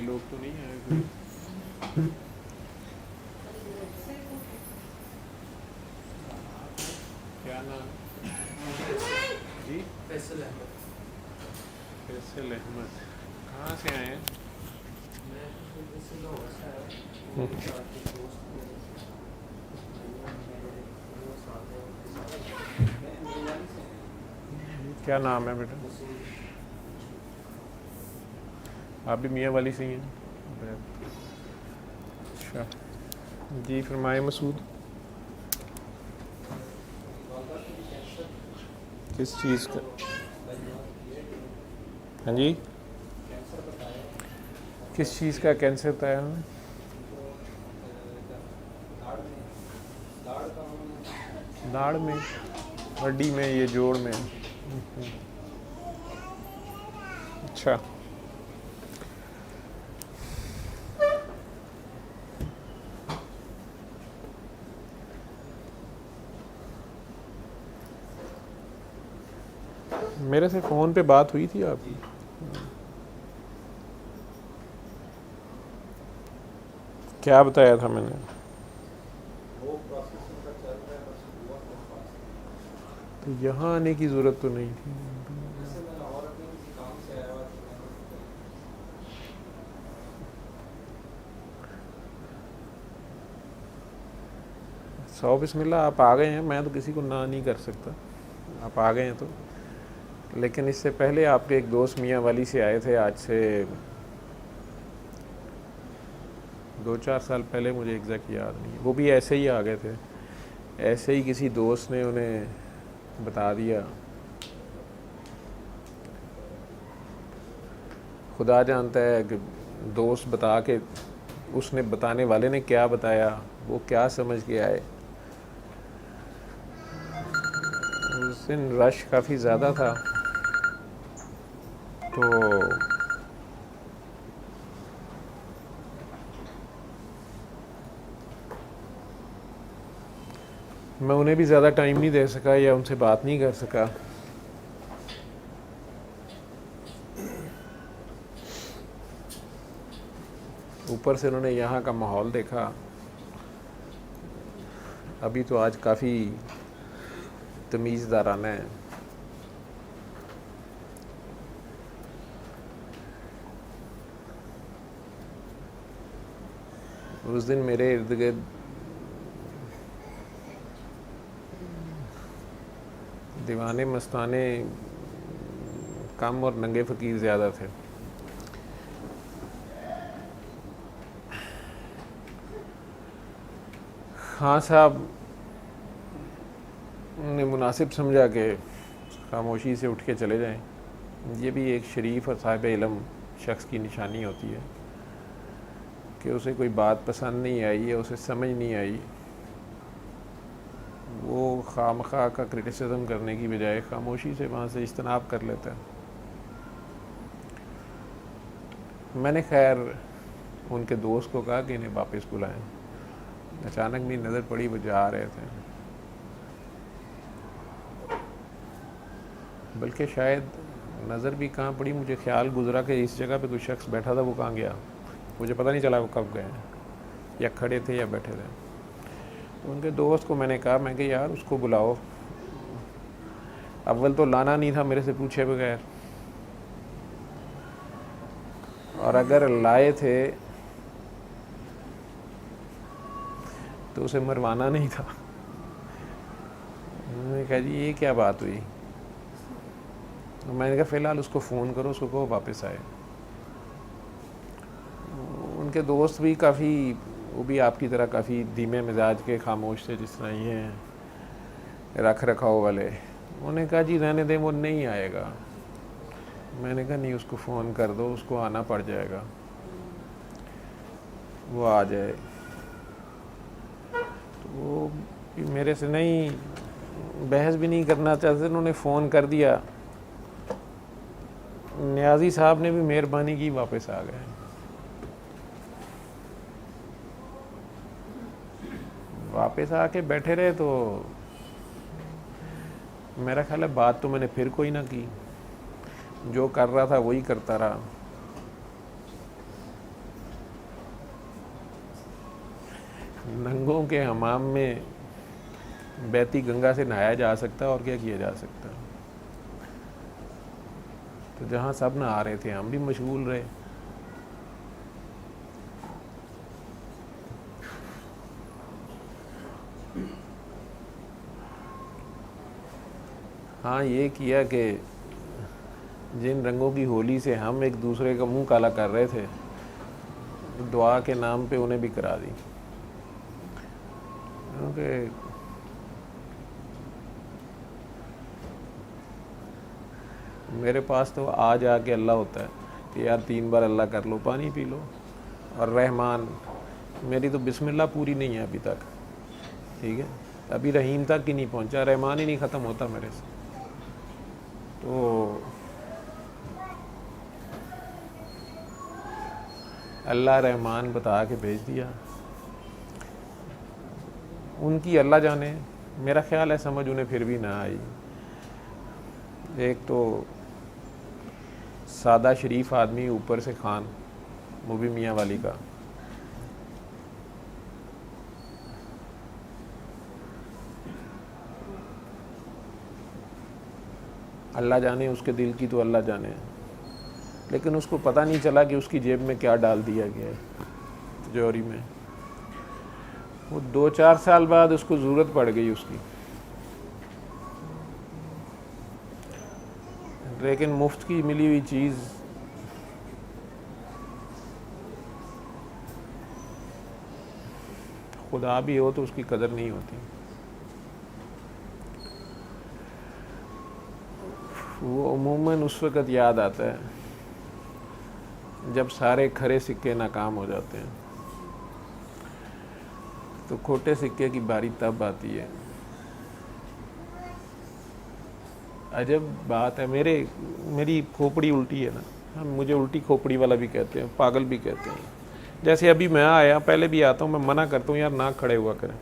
लोग तो नहीं आए कोई? क्या नाम जी? फैसल अहमद। फैसल अहमद। कहाँ से आए हैं? मैं तो लाहौर से आया हूँ। मेरे साथ एक दोस्त मेरे वो साथ है, उनके साथ मैं मिलानी से आया क्या नाम है बेटा? हूँ। मसूद। आप भी मियाँ वाली से ही हैं? अच्छा जी, फरमाए मसूद। वालदा को भी कैंसर किस चीज़ का? बाईमार किया है, हाँ जी, कैंसर बताया है। किस ऑपरेशन चीज़ किया का है कैंसर बताया उन्होंने? उनको, दाढ़ में, दाढ़ का उन्होंने दाढ़ में, हड्डी में, ये जोड़ में? अच्छा। मेरे से फ़ोन पे बात हुई थी आपकी? जी क्या बताया था मैंने? वो प्रोसेस उनका चल रहा है, बस हुआ तो पास। तो यहाँ आने की ज़रूरत तो नहीं थी। जैसे मैं लाहौर अपने किसी काम से आया हुआ तो मैंने सौ बिस्मिल्लाह, आप आ गए हैं, मैं तो किसी को ना नहीं कर सकता। आप आ गए हैं तो। लेकिन इससे पहले आपके एक दोस्त मियाँ वाली से आए थे, आज से 2-4 साल पहले, मुझे एग्जैक्ट याद नहीं। वो भी ऐसे ही आ गए थे, ऐसे ही किसी दोस्त ने उन्हें बता दिया। खुदा जानता है कि दोस्त बता के, उसने बताने वाले ने क्या बताया, वो क्या समझ के आए। उस दिन रश काफ़ी ज़्यादा था, तो मैं उन्हें भी ज़्यादा टाइम नहीं दे सका या उनसे बात नहीं कर सका। ऊपर से उन्होंने यहाँ का माहौल देखा। अभी तो आज काफ़ी तमीज़दाराना है। उस दिन मेरे इर्द गिर्द दीवाने मस्ताने कम और नंगे फ़कीर ज़्यादा थे। हाँ साहब ने मुनासिब समझा कि खामोशी से उठ के चले जाएं। ये भी एक शरीफ और साहिब इल्म शख्स की निशानी होती है कि उसे कोई बात पसंद नहीं आई या उसे समझ नहीं आई, वो खामखा का क्रिटिसिज्म करने की बजाय खामोशी से वहाँ से इज्तनाब कर लेता है। मैंने खैर उनके दोस्त को कहा कि इन्हें वापस बुलाएं। अचानक मेरी नज़र पड़ी, वो जा रहे थे। बल्कि शायद नज़र भी कहाँ पड़ी, मुझे ख्याल गुजरा कि इस जगह पे कोई शख्स बैठा था, वो कहाँ गया। मुझे पता नहीं चला वो कब गए, या खड़े थे या बैठे थे। तो उनके दोस्त को मैंने कहा, मैं कि यार उसको बुलाओ। अव्वल तो लाना नहीं था मेरे से पूछे बगैर, और अगर लाए थे तो उसे मरवाना नहीं था। मैंने कहा जी ये क्या बात हुई? तो मैंने कहा फ़िलहाल उसको फ़ोन करो, उसको कहो वापस आए। उनके दोस्त भी काफ़ी, वो भी आपकी तरह काफ़ी धीमे मिजाज के, खामोश थे जिस तरह ये हैं, रख रखाव वाले। उन्होंने कहा जी रहने दें, वो नहीं आएगा। मैंने कहा नहीं, उसको फ़ोन कर दो, उसको आना पड़ जाएगा, वो आ जाए। तो वो मेरे से नहीं, बहस भी नहीं करना चाहते, उन्होंने फ़ोन कर दिया। न्याजी साहब ने भी मेहरबानी की, वापस आ गए। वापस आके बैठे रहे तो मेरा ख्याल है बात तो मैंने फिर कोई ना की, जो कर रहा था वही करता रहा। नंगों के हमाम में बहती गंगा से नहाया जा सकता है, और क्या किया जा सकता है। तो जहाँ सब नहा रहे थे हम भी मशगूल रहे। हाँ, ये किया कि जिन रंगों की होली से हम एक दूसरे का मुंह काला कर रहे थे, दुआ के नाम पे उन्हें भी करा दी। क्योंकि मेरे पास तो आ जाके अल्लाह होता है कि यार 3 बार अल्लाह कर लो, पानी पी लो। और रहमान, मेरी तो बिस्मिल्लाह पूरी नहीं है अभी तक, ठीक है, अभी रहीम तक ही नहीं पहुंचा, रहमान ही नहीं ख़त्म होता मेरे से। तो अल्लाह रहमान बता के भेज दिया। उनकी अल्लाह जाने, मेरा ख्याल है समझ उन्हें फिर भी ना आई। एक तो सादा शरीफ आदमी, ऊपर से खान मुबी मियाँ वाली का। अल्लाह जाने उसके दिल की, तो अल्लाह जाने, लेकिन उसको पता नहीं चला कि उसकी जेब में क्या डाल दिया गया है तिजोरी में। वो 2-4 साल बाद उसको ज़रूरत पड़ गई उसकी, लेकिन मुफ्त की मिली हुई चीज़ खुदा भी हो तो उसकी कदर नहीं होती। वो अमूमन उस वक़्त याद आता है जब सारे खरे सिक्के नाकाम हो जाते हैं, तो खोटे सिक्के की बारी तब आती है। अजब बात है, मेरी खोपड़ी उल्टी है ना, हम मुझे उल्टी खोपड़ी वाला भी कहते हैं, पागल भी कहते हैं। जैसे अभी मैं आया, पहले भी आता हूँ, मैं मना करता हूँ यार ना खड़े हुआ करें,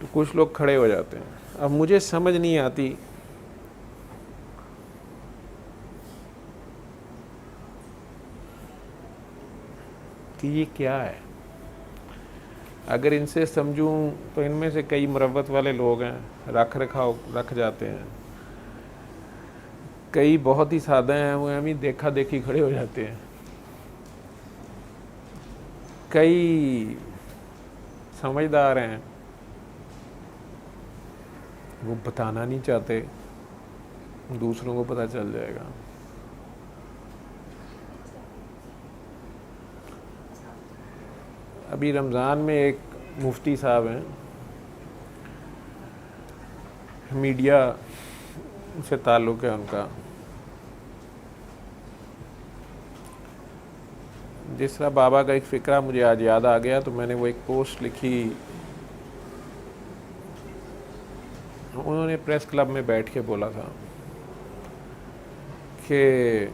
तो कुछ लोग खड़े हो जाते हैं। अब मुझे समझ नहीं आती कि ये क्या है। अगर इनसे समझूं तो इनमें से कई मुरव्वत वाले लोग हैं, रख रखाव रख जाते हैं, कई बहुत ही सादा हैं, वो हम ही देखा देखी खड़े हो जाते हैं, कई समझदार हैं, वो बताना नहीं चाहते, दूसरों को पता चल जाएगा। अभी रमज़ान में एक मुफ्ती साहब हैं, मीडिया से ताल्लुक़ है उनका। जिस तरह बाबा का एक फ़िक्रा मुझे आज याद आ गया, तो मैंने वो एक पोस्ट लिखी। उन्होंने प्रेस क्लब में बैठ के बोला था कि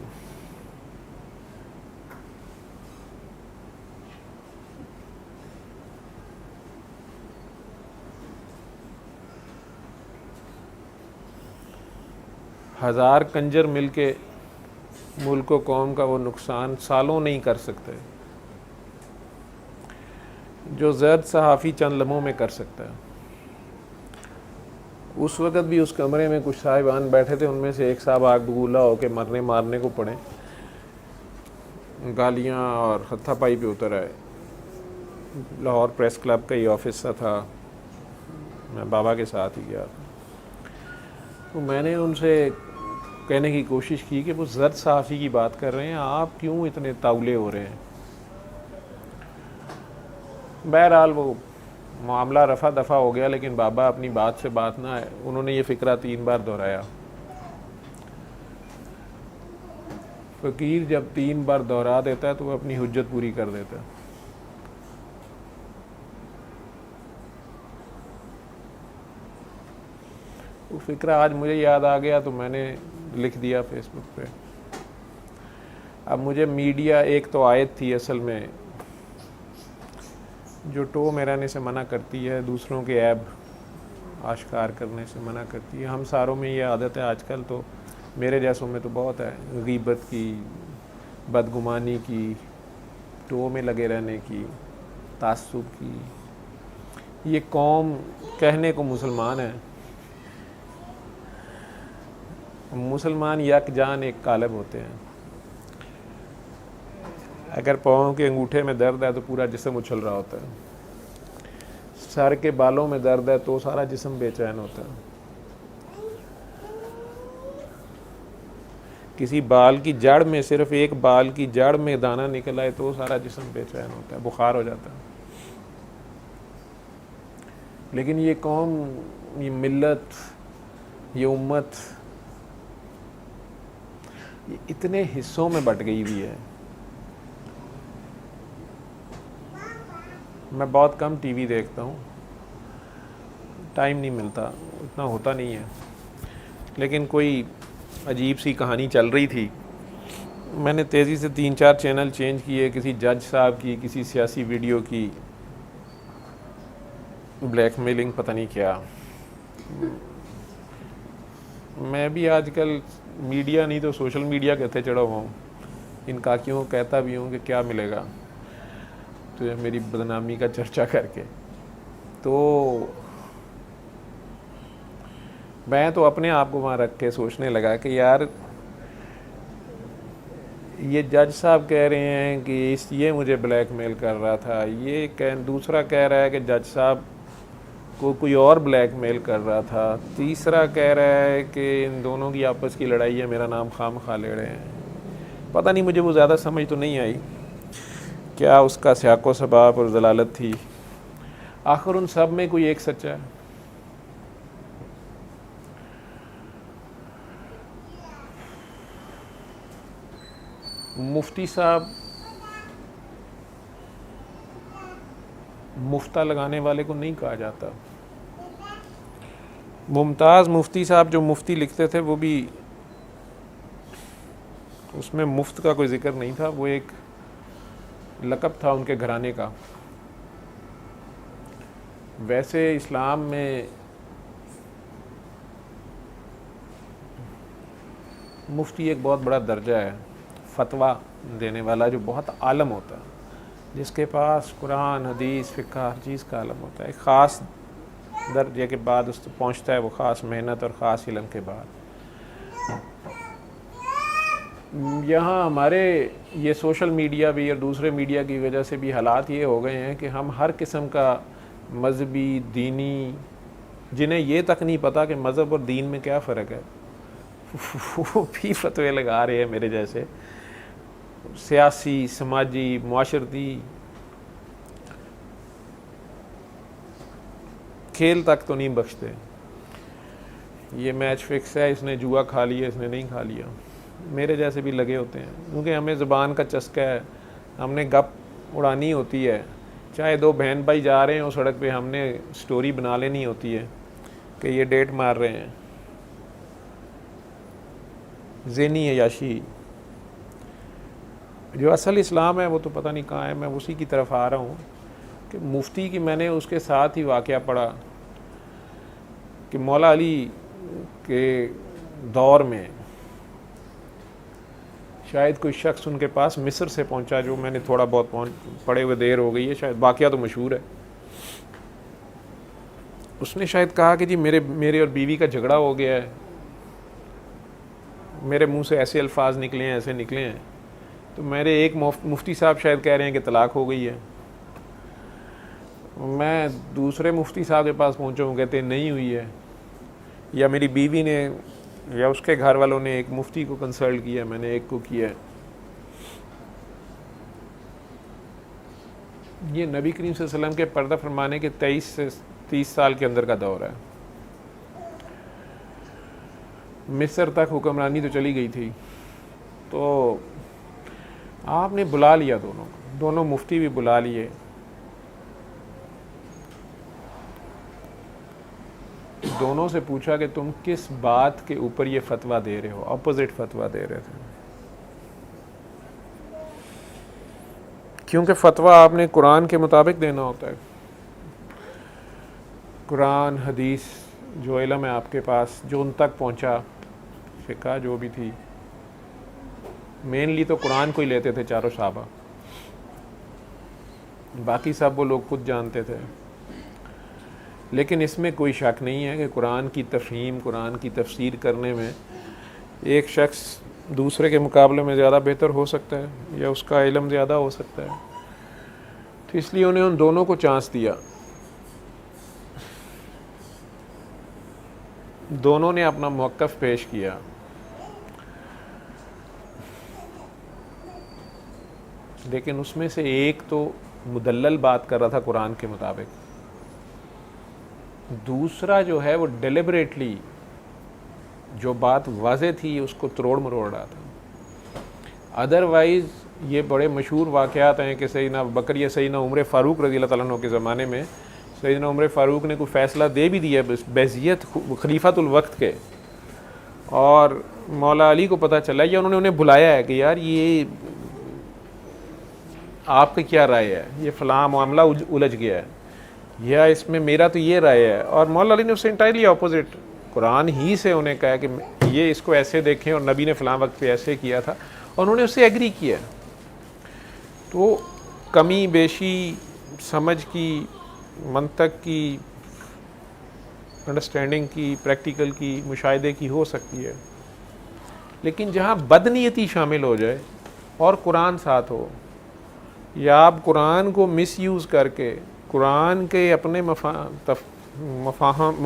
हज़ार कंजर मिलके मुल्क व कौम का वो नुकसान सालों नहीं कर सकते जो ज़र्द सहाफ़ी चंद लम्हों में कर सकता है। उस वक़्त भी उस कमरे में कुछ साहिबान बैठे थे, उनमें से एक साहब आग बबूला होकर मरने मारने को पड़े, गालियाँ और हत्थापाई पे उतर आए। लाहौर प्रेस क्लब का ही ऑफिस सा था, मैं बाबा के साथ ही गया था। तो मैंने उनसे कहने की कोशिश की कि वो ज़र्द सहाफ़ी की बात कर रहे हैं, आप क्यों इतने ताउले हो रहे हैं। बहरहाल वो मामला रफ़ा दफ़ा हो गया, लेकिन बाबा अपनी बात से बात ना है, उन्होंने ये फ़िक्रा 3 बार दोहराया। फ़कीर जब 3 बार दोहरा देता है तो वो अपनी हुज्जत पूरी कर देता है। वो फ़िक्रा आज मुझे याद आ गया तो मैंने लिख दिया फेसबुक पे। अब मुझे मीडिया एक तो आयत थी असल में जो टो मेराने से मना करती है, दूसरों के ऐब आश्कार करने से मना करती है। हम सारों में ये आदत है आजकल, तो मेरे जैसों में तो बहुत है, गीबत की, बदगुमानी की, टो में लगे रहने की, तासुब की, ये कौम कहने को मुसलमान है, मुसलमान यकजान एक कालब होते हैं। अगर पाँव के अंगूठे में दर्द है तो पूरा जिस्म उछल रहा होता है, सर के बालों में दर्द है तो सारा जिस्म बेचैन होता है, किसी बाल की जड़ में, सिर्फ एक बाल की जड़ में दाना निकल आए तो सारा जिस्म बेचैन होता है, बुखार हो जाता है। लेकिन ये कौम, ये मिल्लत, ये उम्मत, ये इतने हिस्सों में बट गई हुई है। मैं बहुत कम टीवी देखता हूँ, टाइम नहीं मिलता, इतना होता नहीं है। लेकिन कोई अजीब सी कहानी चल रही थी, मैंने तेज़ी से 3-4 चैनल चेंज किए, किसी जज साहब की, किसी सियासी वीडियो की, ब्लैकमेलिंग पता नहीं क्या। मैं भी आजकल मीडिया नहीं तो सोशल मीडिया कहते चढ़ा हुआ हूँ। इन काकियों को कहता भी हूँ कि क्या मिलेगा तो मेरी बदनामी का चर्चा करके। तो मैं तो अपने आप को वहाँ रख के सोचने लगा कि यार ये जज साहब कह रहे हैं कि ये मुझे ब्लैकमेल कर रहा था, ये दूसरा कह रहा है कि जज साहब को कोई और ब्लैकमेल कर रहा था, तीसरा कह रहा है कि इन दोनों की आपस की लड़ाई है, मेरा नाम खामखा ले रहे हैं। पता नहीं, मुझे वो ज़्यादा समझ तो नहीं आई क्या उसका सियाको सबाब और जलालत थी। आखिर उन सब में कोई एक सच्चा है। मुफ्ती साहब, मुफ्ता लगाने वाले को नहीं कहा जाता। मुमताज़ मुफ्ती साहब जो मुफ्ती लिखते थे वो भी, उसमें मुफ्त का कोई जिक्र नहीं था, वो एक लक़ब था उनके घराने का। वैसे इस्लाम में मुफ्ती एक बहुत बड़ा दर्जा है, फतवा देने वाला जो बहुत आलम होता है, जिसके पास कुरान, हदीस, फ़िक़्ह, हर चीज़ का आलम होता है। ख़ास दर्जे के बाद उस तक पहुँचता है वो, ख़ास मेहनत और ख़ास इल्म के बाद। यहाँ हमारे ये सोशल मीडिया भी और दूसरे मीडिया की वजह से भी हालात ये हो गए हैं कि हम हर किस्म का मजहबी, दीनी, जिन्हें ये तक नहीं पता कि मज़हब और दीन में क्या फ़र्क है, वो भी फतवे लगा रहे हैं मेरे जैसे। सियासी, समाजी, मुआशरती, खेल तक तो नहीं बख्शते। ये मैच फिक्स है, इसने जुआ खा लिया, इसने नहीं खा लिया, मेरे जैसे भी लगे होते हैं। क्योंकि हमें ज़ुबान का चस्का है, हमने गप उड़ानी होती है। चाहे दो बहन भाई जा रहे हैं उस सड़क पे, हमने स्टोरी बना लेनी होती है कि ये डेट मार रहे हैं। ज़हनी अयाशी, जो असल इस्लाम है वो तो पता नहीं कहाँ है। मैं उसी की तरफ आ रहा हूँ कि मुफ्ती की मैंने उसके साथ ही वाक़या पढ़ा कि मौला अली के दौर में शायद कोई शख्स उनके पास मिस्र से पहुंचा, जो मैंने थोड़ा बहुत पढ़े हुए देर हो गई है, शायद वाक़या तो मशहूर है। उसने शायद कहा कि जी मेरे और बीवी का झगड़ा हो गया है, मेरे मुंह से ऐसे अल्फाज निकले हैं, ऐसे निकले हैं। तो मेरे एक मुफ्ती साहब शायद कह रहे हैं कि तलाक हो गई है। मैं दूसरे मुफ्ती साहब के पास पहुंचा हूँ, कहते नहीं हुई है। या मेरी बीवी ने या उसके घर वालों ने एक मुफ्ती को कंसल्ट किया, मैंने एक को किया। ये नबी करीम सल्लल्लाहु अलैहि वसल्लम के पर्दा फरमाने के 23 से 30 साल के अंदर का दौर है। मिस्र तक हुक्मरानी तो चली गई थी, तो आपने बुला लिया दोनों मुफ्ती भी बुला लिए। दोनों से पूछा कि तुम किस बात के ऊपर ये फतवा दे रहे हो। अपोजिट फतवा दे रहे थे, क्योंकि फतवा आपने कुरान के मुताबिक देना होता है। कुरान, हदीस, जो इल्म है आपके पास, जो उन तक पहुंचा, फ़िक़्ह जो भी थी, मेनली तो कुरान को ही लेते थे चारों साहबा, बाकी सब वो लोग खुद जानते थे। लेकिन इसमें कोई शक नहीं है कि कुरान की तफहीम, कुरान की तफसीर करने में एक शख्स दूसरे के मुकाबले में ज़्यादा बेहतर हो सकता है या उसका इल्म ज़्यादा हो सकता है। तो इसलिए उन्हें उन दोनों को चांस दिया। दोनों ने अपना मौक़िफ़ पेश किया। लेकिन उसमें से एक तो मुदल्लल बात कर रहा था कुरान के मुताबिक, दूसरा जो है वो डेलिबरेटली जो बात वाज़े थी उसको तरोड़ मरोड़ रहा था। अदरवाइज़ ये बड़े मशहूर वाक़यात हैं कि सैयदना अबू बकर या सैयदना उमर फ़ारूक रज़ी अल्लाह तआला अन्हु के ज़माने में सैयदना उमर फ़ारूक ने कोई फ़ैसला दे भी दिया बैज़ियत खलीफातुल वक्त के, और मौला अली को पता चला या उन्होंने उन्हें बुलाया है कि यार ये आपकी क्या राय है, ये फ़लाँ मामला उलझ गया है, या इसमें मेरा तो ये राय है। और मौला अली ने उससे इंटायरली अपोजिट कुरान ही से उन्हें कहा कि ये इसको ऐसे देखें और नबी ने फ़लाँ वक्त पे ऐसे किया था, और उन्होंने उससे एग्री किया। तो कमी बेशी समझ की, मंतक की, अंडरस्टैंडिंग की, प्रैक्टिकल की, मुशाहिदे की हो सकती है, लेकिन जहाँ बदनीयती शामिल हो जाए और कुरान साथ हो, या आप कुरान को मिसयूज़ करके कुरान के अपने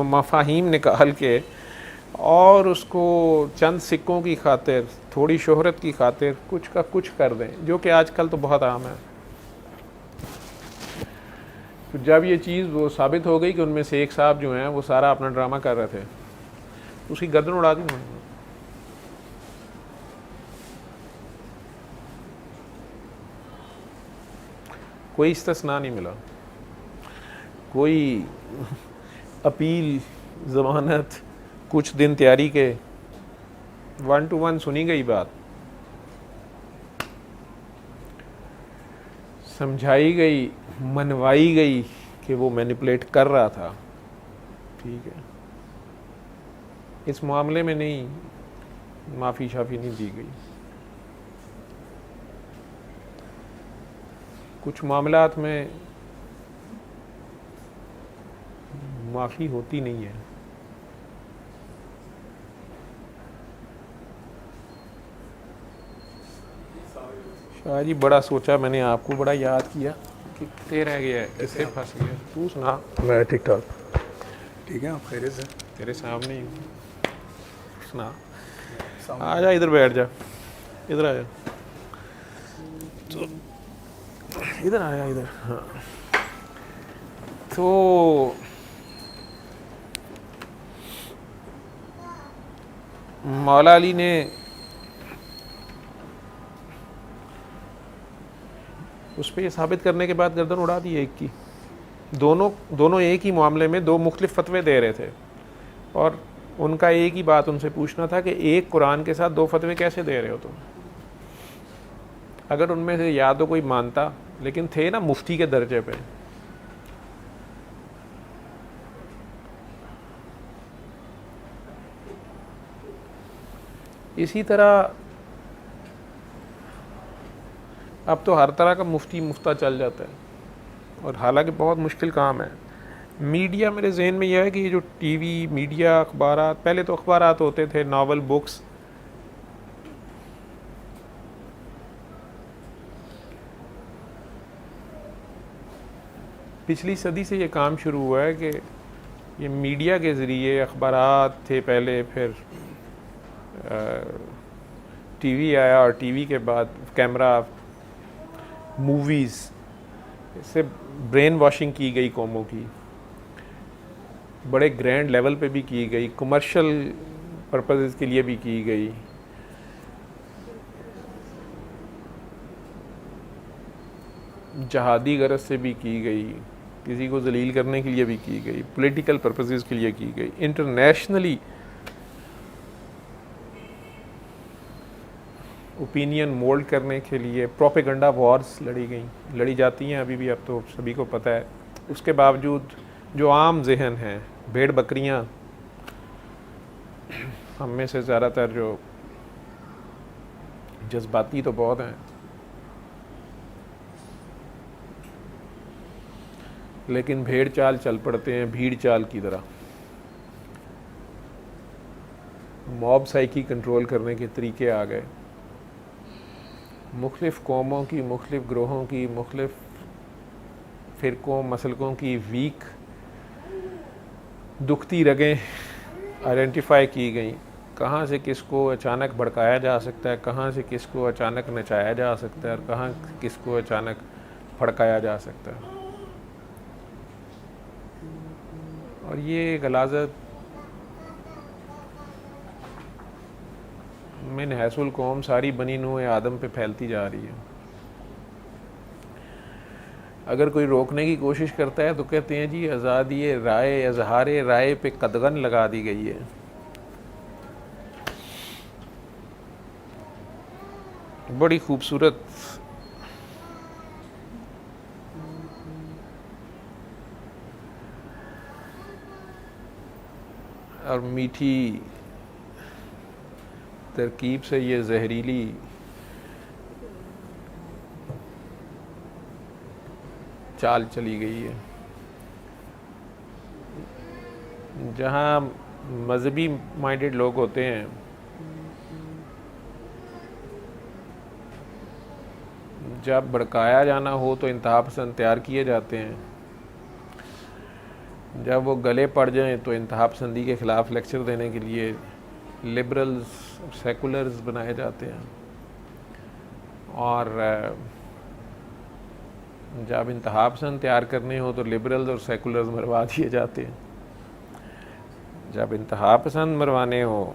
मफाहिम निकाल के और उसको चंद सिक्कों की खातिर, थोड़ी शोहरत की खातिर कुछ का कुछ कर दें, जो कि आजकल तो बहुत आम है। तो जब ये चीज़ वो साबित हो गई कि उनमें से एक साहब जो हैं वो सारा अपना ड्रामा कर रहे थे, उसकी गर्दन उड़ा दी उन्होंने। कोई इस्तिस्ना नहीं मिला, कोई अपील, ज़मानत, कुछ दिन तैयारी के, 1 to 1 सुनी गई बात, समझाई गई, मनवाई गई कि वो मैनिपुलेट कर रहा था। ठीक है, इस मामले में नहीं माफ़ी शाफ़ी नहीं दी गई। कुछ मामलात में माफ़ी होती नहीं है। शाह जी बड़ा सोचा मैंने, आपको बड़ा याद किया कि कितने रह गया है, किससे फंस गया। तू सुना? मैं ठीक ठाक। ठीक है, आप खैरियत से? तेरे सामने ही सुना। आ जा, इधर बैठ जा, इधर आ जा, तो इधर आया, इधर। हाँ, तो मौला अली ने उस पर यह साबित करने के बाद गर्दन उड़ा दी एक की। दोनों एक ही मामले में दो मुख्तलिफ फतवे दे रहे थे, और उनका एक ही बात उनसे पूछना था कि एक कुरान के साथ दो फतवे कैसे दे रहे हो तुम। अगर उनमें से या तो कोई मानता, लेकिन थे ना मुफ्ती के दर्जे पे, इसी तरह अब तो हर तरह का मुफ्ती मुफ्ता चल जाता है, और हालांकि बहुत मुश्किल काम है। मीडिया मेरे जहन में यह है कि ये जो टीवी, मीडिया, अखबारात, पहले तो अखबारात होते थे, नावल, बुक्स, पिछली सदी से ये काम शुरू हुआ है कि ये मीडिया के ज़रिए, अखबारात थे पहले, फिर टीवी आया, और टीवी के बाद कैमरा, मूवीज़, इससे ब्रेन वॉशिंग की गई कौमों की, बड़े ग्रैंड लेवल पे भी की गई, कमर्शियल पर्पसेस के लिए भी की गई। जहादी गरज से भी की गई, किसी को जलील करने के लिए भी की गई, पॉलिटिकल पर्पसेस के लिए की गई, इंटरनेशनली ओपिनियन मोल्ड करने के लिए प्रोपेगेंडा वॉर्स लड़ी जाती हैं अभी भी, अब तो सभी को पता है। उसके बावजूद जो आम जहन हैं, भेड़ बकरियां, हम में से ज़्यादातर जो जज्बाती तो बहुत हैं, लेकिन भेड़ चाल चल पड़ते हैं भीड़ चाल की तरह। मॉब साइकी कंट्रोल करने के तरीके आ गए। मुख्तलिफ़ कौमों की, मुख्तलिफ़ ग्रोहों की, मुख्तलिफ़ फ़िरक़ों मसलकों की वीक दुखती रगें आइडेंटिफाई की गई। कहाँ से किसको अचानक भड़काया जा सकता है, कहाँ से किसको अचानक नचाया जा सकता है और कहाँ किसको अचानक भड़काया जा सकता है। और ये गलाज़त मिन हैसुल कौम सारी बनी नूह आदम पे फैलती जा रही है। अगर कोई रोकने की कोशिश करता है तो कहते हैं जी आज़ादी राय, इज़हार राय पे कदगन लगा दी गई है। बड़ी खूबसूरत और मीठी तरकीब से ये जहरीली चाल चली गई है। जहाँ मजहबी माइंडेड लोग होते हैं, जब भड़काया जाना हो तो इंतहा पसंद तैयार किए जाते हैं, जब वो गले पड़ जाएं तो इंतहा पसंदी के ख़िलाफ़ लेक्चर देने के लिए लिबरल्स सेकुलर्स बनाए जाते हैं। और जब इंतहा पसंद तैयार करने हो तो लिबरल्स और सेकुलर्स मरवा दिए जाते हैं। जब इंतहा पसंद मरवाने हो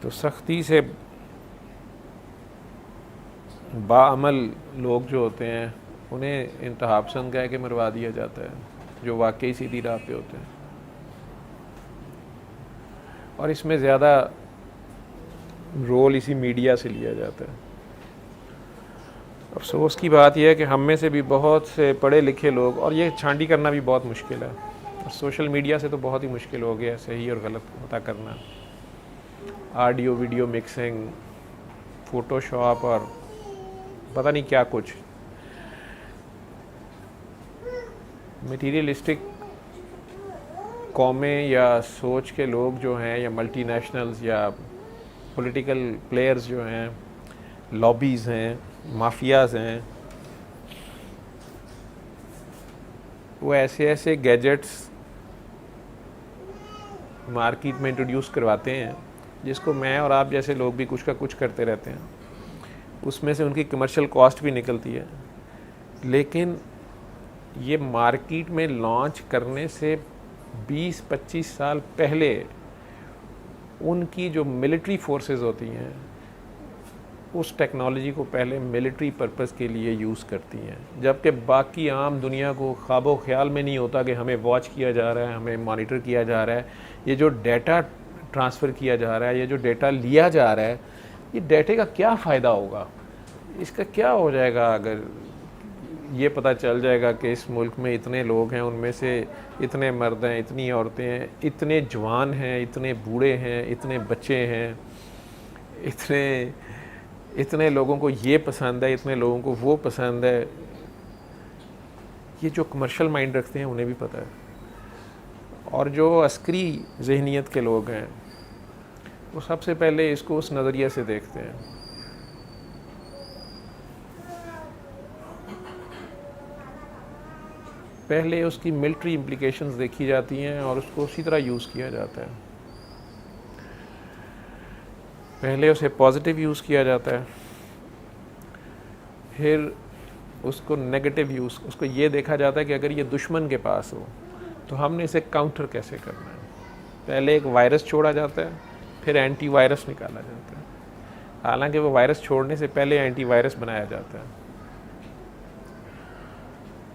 तो सख्ती से बाअमल लोग जो होते हैं उन्हें इंतहा पसंद कह के मरवा दिया जाता है, जो वाकई सीधी राह पे होते हैं। और इसमें ज़्यादा रोल इसी मीडिया से लिया जाता है। अफसोस की बात यह है कि हम में से भी बहुत से पढ़े लिखे लोग, और ये छांटी करना भी बहुत मुश्किल है, सोशल मीडिया से तो बहुत ही मुश्किल हो गया सही और गलत पता करना। ऑडियो वीडियो मिक्सिंग, फ़ोटोशॉप और पता नहीं क्या कुछ मटीरियलिस्टिक कौमें या सोच के लोग जो हैं, या मल्टीनेशनल्स या पॉलिटिकल प्लेयर्स जो हैं, लॉबीज़ हैं, माफियाज़ हैं, वो ऐसे ऐसे गैजेट्स मार्केट में इंट्रोड्यूस करवाते हैं जिसको मैं और आप जैसे लोग भी कुछ का कुछ करते रहते हैं। उसमें से उनकी कमर्शियल कॉस्ट भी निकलती है, लेकिन ये मार्केट में लॉन्च करने से 20-25 साल पहले उनकी जो मिलिट्री फोर्सेस होती हैं उस टेक्नोलॉजी को पहले मिलिट्री पर्पस के लिए यूज़ करती हैं, जबकि बाकी आम दुनिया को ख्वाबो ख्याल में नहीं होता कि हमें वॉच किया जा रहा है, हमें मॉनिटर किया जा रहा है। ये जो डेटा ट्रांसफ़र किया जा रहा है, ये जो डेटा लिया जा रहा है, ये डेटे का क्या फ़ायदा होगा, इसका क्या हो जाएगा अगर ये पता चल जाएगा कि इस मुल्क में इतने लोग हैं, उनमें से इतने मर्द हैं, इतनी औरतें हैं, इतने जवान हैं, इतने बूढ़े हैं, इतने बच्चे हैं, इतने लोगों को ये पसंद है, इतने लोगों को वो पसंद है। ये जो कमर्शियल माइंड रखते हैं उन्हें भी पता है। और जो अस्करी जहनीत के लोग हैं वो सबसे पहले इसको उस नज़रिए से देखते हैं। पहले उसकी मिलिट्री इम्प्लिकेशंस देखी जाती हैं और उसको उसी तरह यूज़ किया जाता है। पहले उसे पॉजिटिव यूज़ किया जाता है, फिर उसको नेगेटिव यूज़, उसको ये देखा जाता है कि अगर ये दुश्मन के पास हो तो हमने इसे काउंटर कैसे करना है। पहले एक वायरस छोड़ा जाता है, फिर एंटी वायरस निकाला जाता है, हालांकि वो वायरस छोड़ने से पहले एंटी वायरस बनाया जाता है।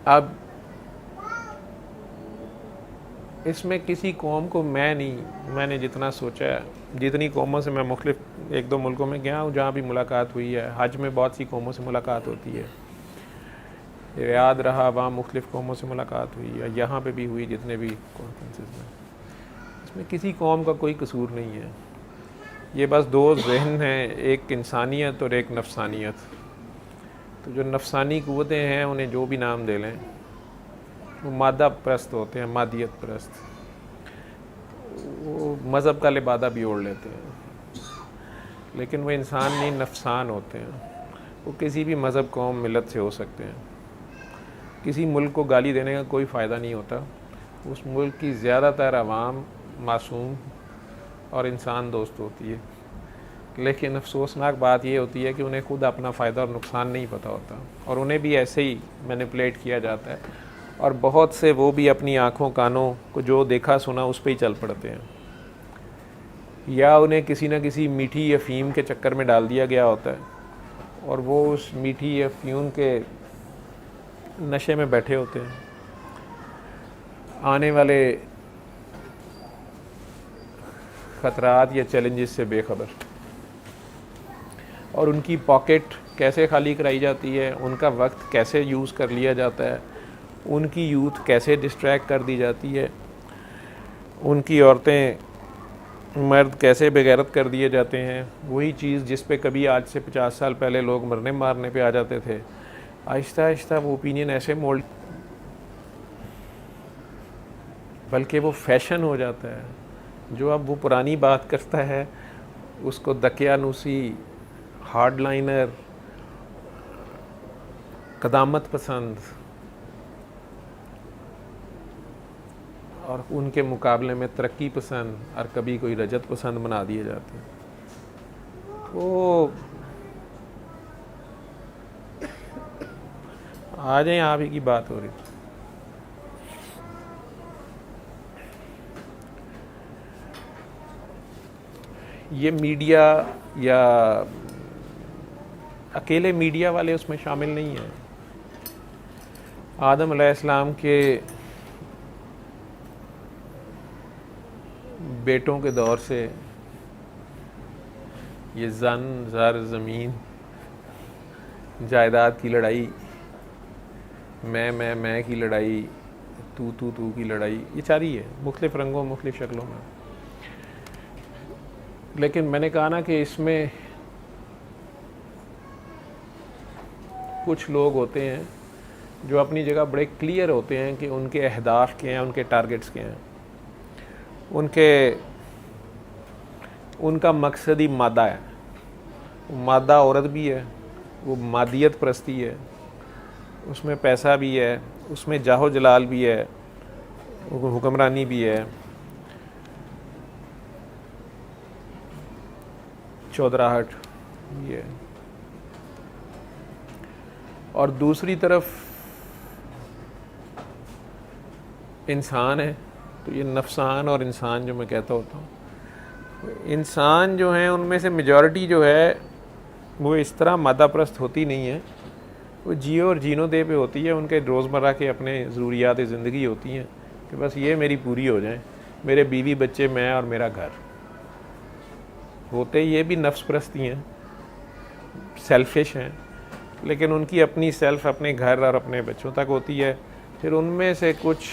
अब इसमें किसी कौम को मैंने जितना सोचा है, जितनी कौमों से मैं मुख्तलिफ 1-2 मुल्कों में गया हूँ जहाँ भी मुलाकात हुई है, हज में बहुत सी कौमों से मुलाकात होती है, याद रहा वहाँ मुख्तलिफ कौमों से मुलाकात हुई है, यहाँ पे भी हुई जितने भी कॉन्फ्रेंसेस में, इसमें किसी कौम का कोई कसूर नहीं है। ये बस दो जहन हैं, एक इंसानियत और एक नफसानियत। तो जो नफसानी क़ुव्वतें हैं उन्हें जो भी नाम दे लें, वो मादा परस्त होते हैं, मादियत परस्त। वो मज़हब का लिबादा भी ओढ़ लेते हैं, लेकिन वो इंसान नहीं, नफसान होते हैं। वो किसी भी मज़हब, कौम, मिलत से हो सकते हैं। किसी मुल्क को गाली देने का कोई फ़ायदा नहीं होता। उस मुल्क की ज़्यादातर आवाम मासूम और इंसान दोस्त होती है, लेकिन अफसोसनाक बात ये होती है कि उन्हें खुद अपना फ़ायदा और नुकसान नहीं पता होता, और उन्हें भी ऐसे ही मैनिपुलेट किया जाता है। और बहुत से वो भी अपनी आँखों कानों को जो देखा सुना उस पर ही चल पड़ते हैं, या उन्हें किसी न किसी मीठी अफ़ीम के चक्कर में डाल दिया गया होता है, और वो उस मीठी अफ़ीम के नशे में बैठे होते हैं। आने वाले ख़तरात या चैलेंजेस से बेखबर, और उनकी पॉकेट कैसे खाली कराई जाती है, उनका वक्त कैसे यूज़ कर लिया जाता है, उनकी यूथ कैसे डिस्ट्रैक्ट कर दी जाती है, उनकी औरतें मर्द कैसे बेगैरत कर दिए जाते हैं। वही चीज़ जिस पे कभी आज से 50 साल पहले लोग मरने मारने पे आ जाते थे, आहिस्ता आहिस्ता वो ओपिनियन ऐसे मोल्ड, बल्कि वो फैशन हो जाता है। जो अब वो पुरानी बात करता है उसको दकियानूसी, हार्डलाइनर, कदामत पसंद और उनके मुकाबले में तरक्की पसंद और कभी कोई रजत पसंद बना दिए जाते हैं। तो आ जाए, आप ही की बात हो रही। ये मीडिया या अकेले मीडिया वाले उसमें शामिल नहीं हैं। आदम अलैहिस्सलाम के बेटों के दौर से ये जन ज़र ज़मीन जायदाद की लड़ाई, मैं की लड़ाई, तू की लड़ाई, ये जारी है मुख्तलिफ़ रंगों मुख्तलिफ़ शक्लों में। लेकिन मैंने कहा ना कि इसमें कुछ लोग होते हैं जो अपनी जगह बड़े क्लियर होते हैं कि उनके अहदाफ क्या हैं, उनके टारगेट्स क्या हैं। उनका मकसद ही मादा है। मादा औरत भी है, वो मादियत परस्ती है, उसमें पैसा भी है, उसमें जाहो जलाल भी है, हुक्मरानी भी है, चौधराहट भी है। और दूसरी तरफ इंसान है। तो ये नफसान और इंसान जो मैं कहता होता हूँ, इंसान जो है उनमें से मेजॉरिटी जो है वो इस तरह मादा परस्त होती नहीं है। वो जियो और जीनो दे पे होती है। उनके रोज़मर्रा के अपने ज़रूरियात ज़िंदगी होती हैं कि बस ये मेरी पूरी हो जाए, मेरे बीवी बच्चे, मैं और मेरा घर। होते ये भी नफ्स परस्ती हैं, सेल्फिश हैं, लेकिन उनकी अपनी सेल्फ अपने घर और अपने बच्चों तक होती है। फिर उनमें से कुछ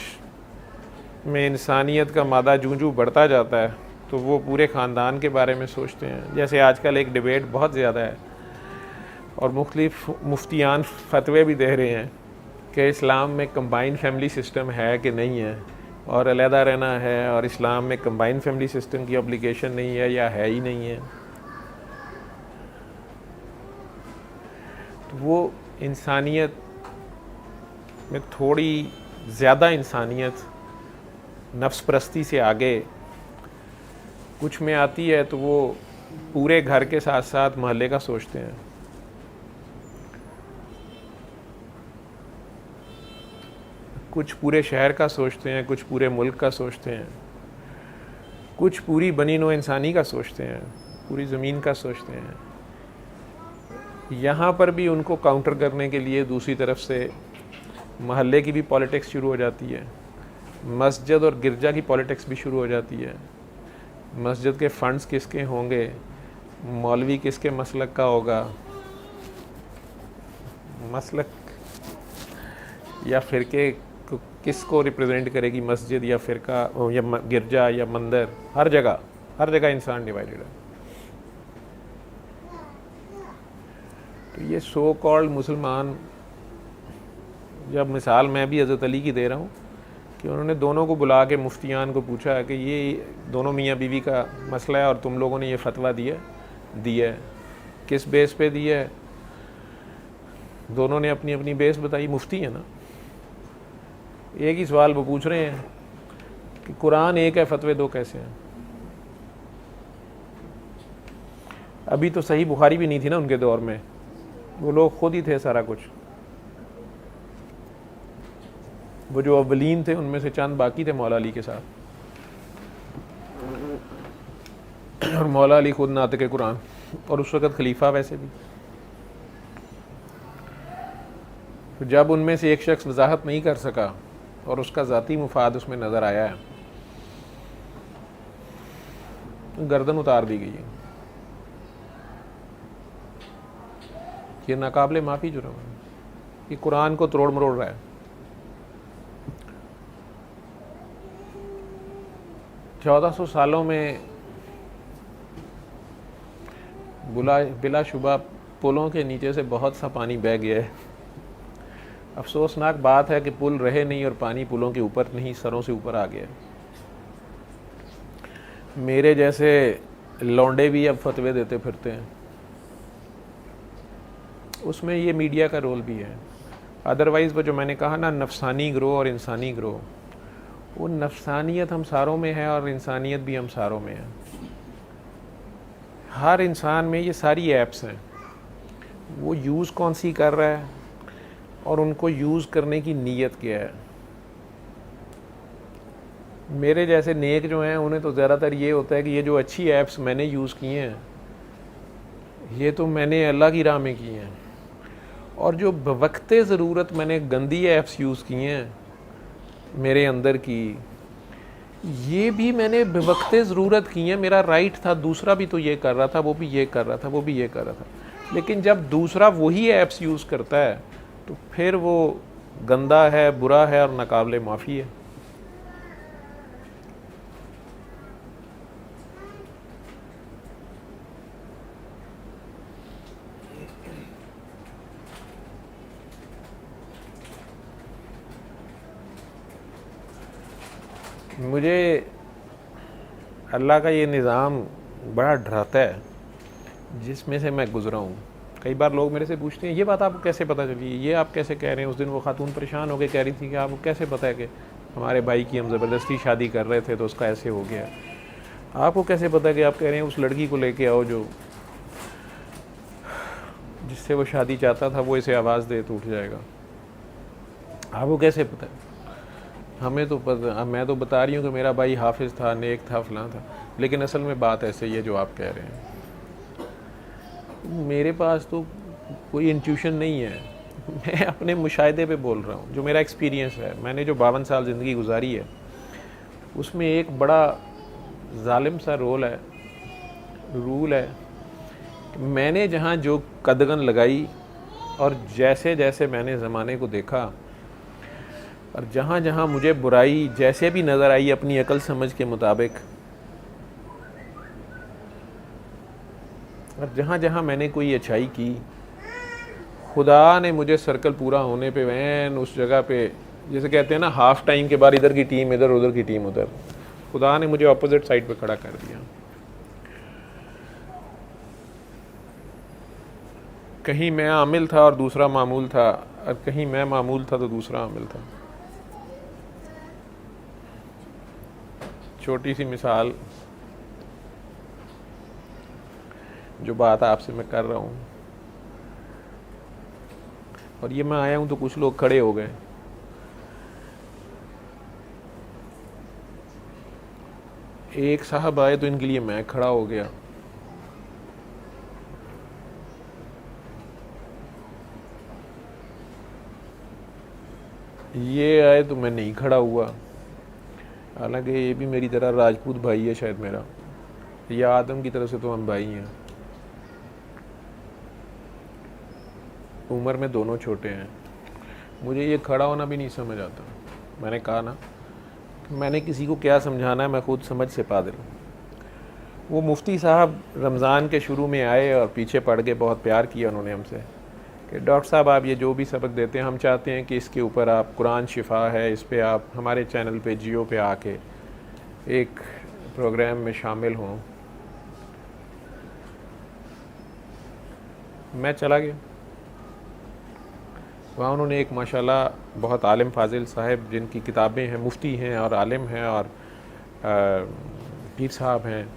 में इंसानियत का मादा जूं बढ़ता जाता है तो वो पूरे ख़ानदान के बारे में सोचते हैं। जैसे आजकल एक डिबेट बहुत ज़्यादा है और मुख्तलिफ मुफ्तियान फतवे भी दे रहे हैं कि इस्लाम में कंबाइन फैमिली सिस्टम है कि नहीं है, और अलहदा रहना है, और इस्लाम में कंबाइन फैमिली सिस्टम की ऑब्लिगेशन नहीं है या है ही नहीं है। तो वो इंसानियत में थोड़ी ज़्यादा इंसानियत नफ्स परस्ती से आगे कुछ में आती है, तो वो पूरे घर के साथ साथ मोहल्ले का सोचते हैं। कुछ पूरे शहर का सोचते हैं, कुछ पूरे मुल्क का सोचते हैं, कुछ पूरी बनी नो इंसानी का सोचते हैं, पूरी ज़मीन का सोचते हैं। यहाँ पर भी उनको काउंटर करने के लिए दूसरी तरफ से महल्ले की भी पॉलिटिक्स शुरू हो जाती है, मस्जिद और गिरजा की पॉलिटिक्स भी शुरू हो जाती है। मस्जिद के फंड्स किसके होंगे, मौलवी किसके मसलक का होगा, मसलक या फ़िरके किसको रिप्रेजेंट करेगी मस्जिद या फ़िरका या गिरजा या मंदिर। हर जगह इंसान डिवाइडेड है। तो ये सो कॉल्ड मुसलमान, जब मिसाल मैं भी हज़रत अली की दे रहा हूँ कि उन्होंने दोनों को बुला के मुफ्तियान को पूछा कि ये दोनों मियाँ बीवी का मसला है और तुम लोगों ने ये फतवा दिया है, किस बेस पे दिया है? दोनों ने अपनी अपनी बेस बताई, मुफ्ती है ना। एक ही सवाल वो पूछ रहे हैं कि कुरान एक है, फतवे दो कैसे हैं? अभी तो सही बुखारी भी नहीं थी ना उनके दौर में, वो लोग खुद ही थे सारा कुछ। वो जो अव्वलीन थे उनमें से चंद बाकी थे मौला अली के साथ, और मौला अली खुद नातिक कुरान, और उस वक़्त खलीफा वैसे भी। तो जब उनमें से एक शख्स वजाहत नहीं कर सका और उसका ज़ाती मुफाद उसमें नज़र आया है, तो गर्दन उतार दी गई है। ये नाकाबिले माफ़ी जुर्म है, ये कुरान को तोड़ मरोड़ रहा है। 1400 सालों में बिलाशुबा पुलों के नीचे से बहुत सा पानी बह गया है। अफसोसनाक बात है कि पुल रहे नहीं और पानी पुलों के ऊपर नहीं, सरों से ऊपर आ गया। मेरे जैसे लौंडे भी अब फतवे देते फिरते हैं, उसमें ये मीडिया का रोल भी है। अदरवाइज़ वो जो मैंने कहा ना, नफसानी ग्रोह और इंसानी ग्रोह, वो नफसानियत हम सारों में है और इंसानियत भी हम सारों में है। हर इंसान में ये सारी ऐप्स हैं, वो यूज़ कौन सी कर रहा है और उनको यूज़ करने की नीयत क्या है। मेरे जैसे नेक जो हैं उन्हें तो ज़्यादातर ये होता है कि ये जो अच्छी ऐप्स मैंने यूज़ किए हैं, ये तो मैंने अल्लाह की राह में किए हैं, और जो बवक्ते ज़रूरत मैंने गंदी ऐप्स यूज़ किए हैं मेरे अंदर की, ये भी मैंने बवक्ते ज़रूरत की है। मेरा राइट था, दूसरा भी तो ये कर रहा था, वो भी ये कर रहा था, वो भी ये कर रहा था। लेकिन जब दूसरा वही ऐप्स यूज़ करता है तो फिर वो गंदा है, बुरा है और नाकाबिले माफ़ी है। मुझे अल्लाह का ये निज़ाम बड़ा डराता है जिसमें से मैं गुज़रा हूँ। कई बार लोग मेरे से पूछते हैं, ये बात आपको कैसे पता चली, ये आप कैसे कह रहे हैं? उस दिन वो खातून परेशान होकर कह रही थी कि आपको कैसे पता है कि हमारे भाई की हम ज़बरदस्ती शादी कर रहे थे तो उसका ऐसे हो गया। आपको कैसे पता कि आप कह रहे हैं उस लड़की को लेके आओ जो जिससे वो शादी चाहता था, वो इसे आवाज़ दे तो उठ जाएगा। आपको कैसे पता है? हमें तो पता, मैं तो बता रही हूँ कि मेरा भाई हाफिज़ था, नेक था, फलां था, लेकिन असल में बात ऐसे ही है जो आप कह रहे हैं। मेरे पास तो कोई इंट्यूशन नहीं है, मैं अपने मुशाहिदे पे बोल रहा हूँ, जो मेरा एक्सपीरियंस है। मैंने जो 52 साल ज़िंदगी गुजारी है, उसमें एक बड़ा जालिम सा रूल है। मैंने जहाँ जो कदगन लगाई और जैसे जैसे मैंने ज़माने को देखा और जहाँ जहाँ मुझे बुराई जैसे भी नज़र आई अपनी अकल समझ के मुताबिक, और जहाँ जहाँ मैंने कोई अच्छाई की, खुदा ने मुझे सर्कल पूरा होने पे वैन उस जगह पे, जैसे कहते हैं ना हाफ़ टाइम के बाद इधर की टीम इधर, उधर की टीम उधर, खुदा ने मुझे अपोजिट साइड पे खड़ा कर दिया। कहीं मैं आमिल था और दूसरा मामूल था, और कहीं मैं मामूल था तो दूसरा आमिल था। छोटी सी मिसाल, जो बात आपसे मैं कर रहा हूँ, और ये मैं आया हूँ तो कुछ लोग खड़े हो गए। एक साहब आए तो इनके लिए मैं खड़ा हो गया। ये आए तो मैं नहीं खड़ा हुआ, हालांकि ये भी मेरी तरह राजपूत भाई है शायद मेरा, या आदम की तरफ से तो हम भाई हैं। उम्र में दोनों छोटे हैं। मुझे ये खड़ा होना भी नहीं समझ आता। मैंने कहा ना, मैंने किसी को क्या समझाना है, मैं खुद समझ से पादिल हूँ। वो मुफ्ती साहब रमज़ान के शुरू में आए और पीछे पड़ के बहुत प्यार किया उन्होंने हमसे। कि डॉक्टर साहब आप ये जो भी सबक देते हैं हम चाहते हैं कि इसके ऊपर आप कुरान शिफा है इस पे आप हमारे चैनल पे जियो पे आके एक प्रोग्राम में शामिल हों। मैं चला गया वहाँ। उन्होंने एक माशाल्लाह बहुत आलिम फाजिल साहब जिनकी किताबें हैं, मुफ्ती हैं और आलिम हैं और पीर साहब हैं,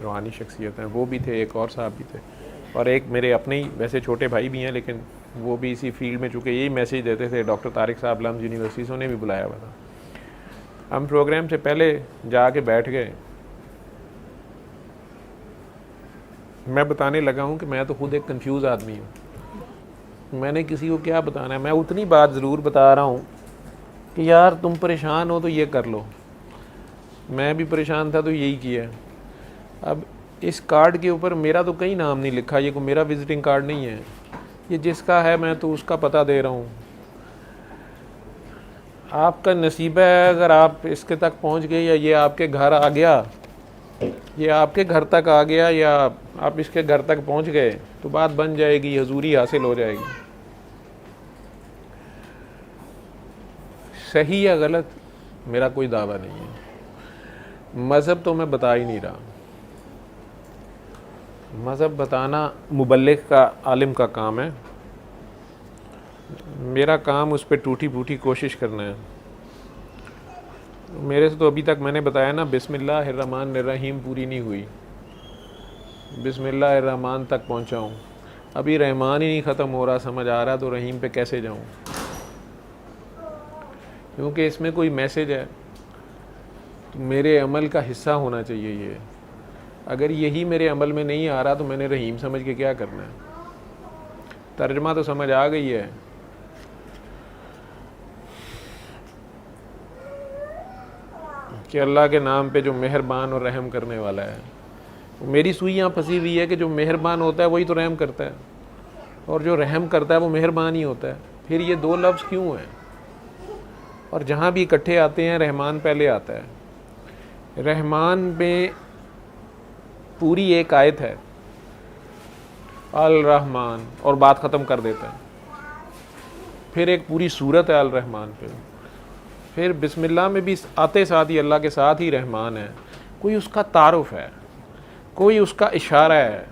रूहानी शख्सियत हैं, वो भी थे, एक और साहब भी थे और एक मेरे अपने ही वैसे छोटे भाई भी हैं लेकिन वो भी इसी फील्ड में, चूँकि यही मैसेज देते थे, डॉक्टर तारिक साहब लम्स यूनिवर्सिटी से उन्हें भी बुलाया हुआ था। हम प्रोग्राम से पहले जाके बैठ गए। मैं बताने लगा हूँ कि मैं तो खुद एक कंफ्यूज आदमी हूँ, मैंने किसी को क्या बताना है। मैं उतनी बात ज़रूर बता रहा हूँ कि यार तुम परेशान हो तो ये कर लो, मैं भी परेशान था तो यही किया। अब इस कार्ड के ऊपर मेरा तो कहीं नाम नहीं लिखा, ये कोई मेरा विजिटिंग कार्ड नहीं है, ये जिसका है मैं तो उसका पता दे रहा हूँ। आपका नसीब है अगर आप इसके तक पहुँच गए या ये आपके घर आ गया, ये आपके घर तक आ गया या आप इसके घर तक पहुँच गए तो बात बन जाएगी, हजूरी हासिल हो जाएगी। सही या गलत मेरा कोई दावा नहीं है, मज़हब तो मैं बता ही नहीं रहा। मज़हब बताना मुबल्लिग का, आलिम का काम है, मेरा काम उस पर टूटी फूटी कोशिश करना है। मेरे से तो अभी तक मैंने बताया ना बिस्मिल्लाहिर्रहमानिर्रहीम पूरी नहीं हुई, बिस्मिल्लाहिर्रहमान तक पहुंचा हूँ, अभी रहमान ही नहीं ख़त्म हो रहा, समझ आ रहा तो रहीम पे कैसे जाऊँ, क्योंकि इसमें कोई मैसेज है तो मेरे अमल का हिस्सा होना चाहिए ये। अगर यही मेरे अमल में नहीं आ रहा तो मैंने रहीम समझ के क्या करना है। तर्जमा तो समझ आ गई है। कि अल्लाह के नाम पे जो मेहरबान और रहम करने वाला है, मेरी सुई यहाँ फंसी हुई है कि जो मेहरबान होता है वही तो रहम करता है और जो रहम करता है वो मेहरबान ही होता है। फिर ये दो लफ्ज़ क्यों हैं? और जहाँ भी इकट्ठे आते हैं रहमान पहले आता है। रहमान में पूरी एक आयत है अल रहमान और बात ख़त्म कर देता है। फिर एक पूरी सूरत है अल रहमान पे। फिर बिस्मिल्लाह में भी आते साथ ही अल्लाह के साथ ही रहमान है। कोई उसका तारुफ है, कोई उसका इशारा है,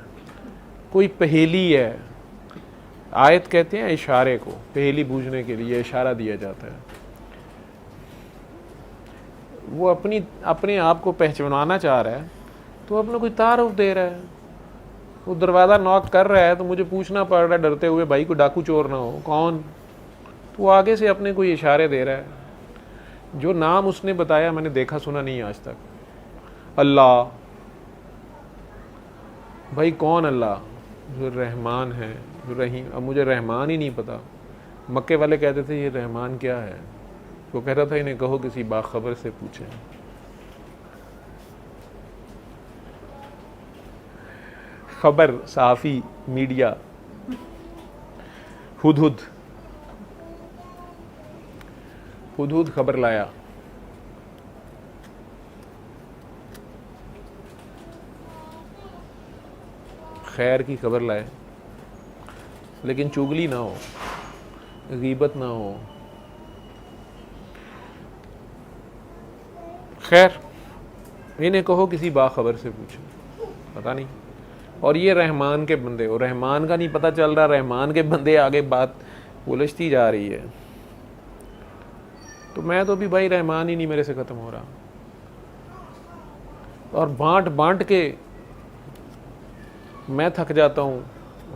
कोई पहेली है। आयत कहते हैं इशारे को, पहेली बूझने के लिए इशारा दिया जाता है। वो अपने आप को पहचानाना चाह रहा है तो अपना कोई तारुफ दे रहा है। वो दरवाज़ा नॉक कर रहा है तो मुझे पूछना पड़ रहा है डरते हुए, भाई कोई डाकू चोर ना हो, कौन? तो वो आगे से अपने कोई इशारे दे रहा है। जो नाम उसने बताया मैंने देखा सुना नहीं आज तक। अल्लाह, भाई कौन अल्लाह? जो रहमान है, जो रहीम। अब मुझे रहमान ही नहीं पता। मक्के वाले कहते थे ये रहमान क्या है? वो कह रहा था इन्हें कहो किसी बाखबर से पूछें। खबर, सहाफ़ी, मीडिया, हुदहुद खबर लाया। खैर की खबर लाए, लेकिन चुगली ना हो, गीबत ना हो। खैर इन्हें कहो किसी बाखबर से पूछो, पता नहीं। और ये रहमान के बंदे, और रहमान का नहीं पता चल रहा, रहमान के बंदे आगे बात उलझती जा रही है। तो मैं तो भी भाई रहमान ही नहीं मेरे से ख़त्म हो रहा। और बांट बांट के मैं थक जाता हूँ,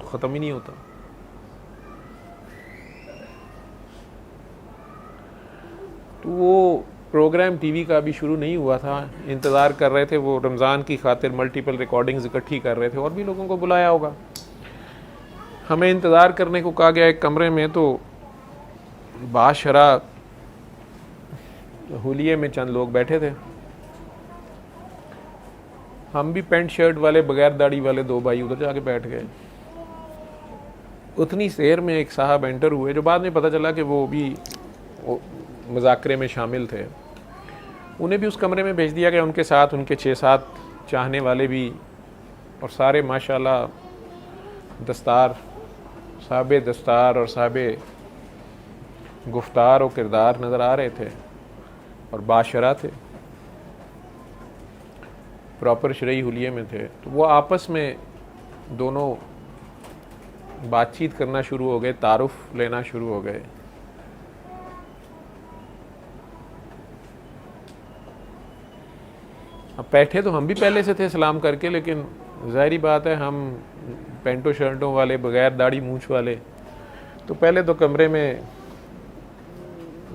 ख़त्म ही नहीं होता। तो वो प्रोग्राम टीवी का अभी शुरू नहीं हुआ था, इंतज़ार कर रहे थे। वो रमज़ान की खातिर मल्टीपल रिकॉर्डिंग्स इकट्ठी कर रहे थे और भी लोगों को बुलाया होगा। हमें इंतज़ार करने को कहा गया एक कमरे में, तो बाशरा हुलिये में चंद लोग बैठे थे। हम भी पेंट शर्ट वाले बगैर दाढ़ी वाले दो भाई उधर जाके बैठ गए। उतनी देर में एक साहब एंटर हुए, जो बाद में पता चला कि वो भी मुज़ाकरे में शामिल थे। उन्हें भी उस कमरे में भेज दिया गया। उनके साथ उनके 6-7 चाहने वाले भी, और सारे माशाल्लाह दस्तार साहिब दस्तार और साहिब गुफ्तार और किरदार नज़र आ रहे थे और बाशरा थे, प्रॉपर शरई हुलिये में थे। तो वो आपस में दोनों बातचीत करना शुरू हो गए, तारुफ लेना शुरू हो गए। अब बैठे तो हम भी पहले से थे सलाम करके, लेकिन ज़ाहिरी बात है हम पेंटो शर्टों वाले, बगैर दाढ़ी मूंछ वाले, तो पहले तो कमरे में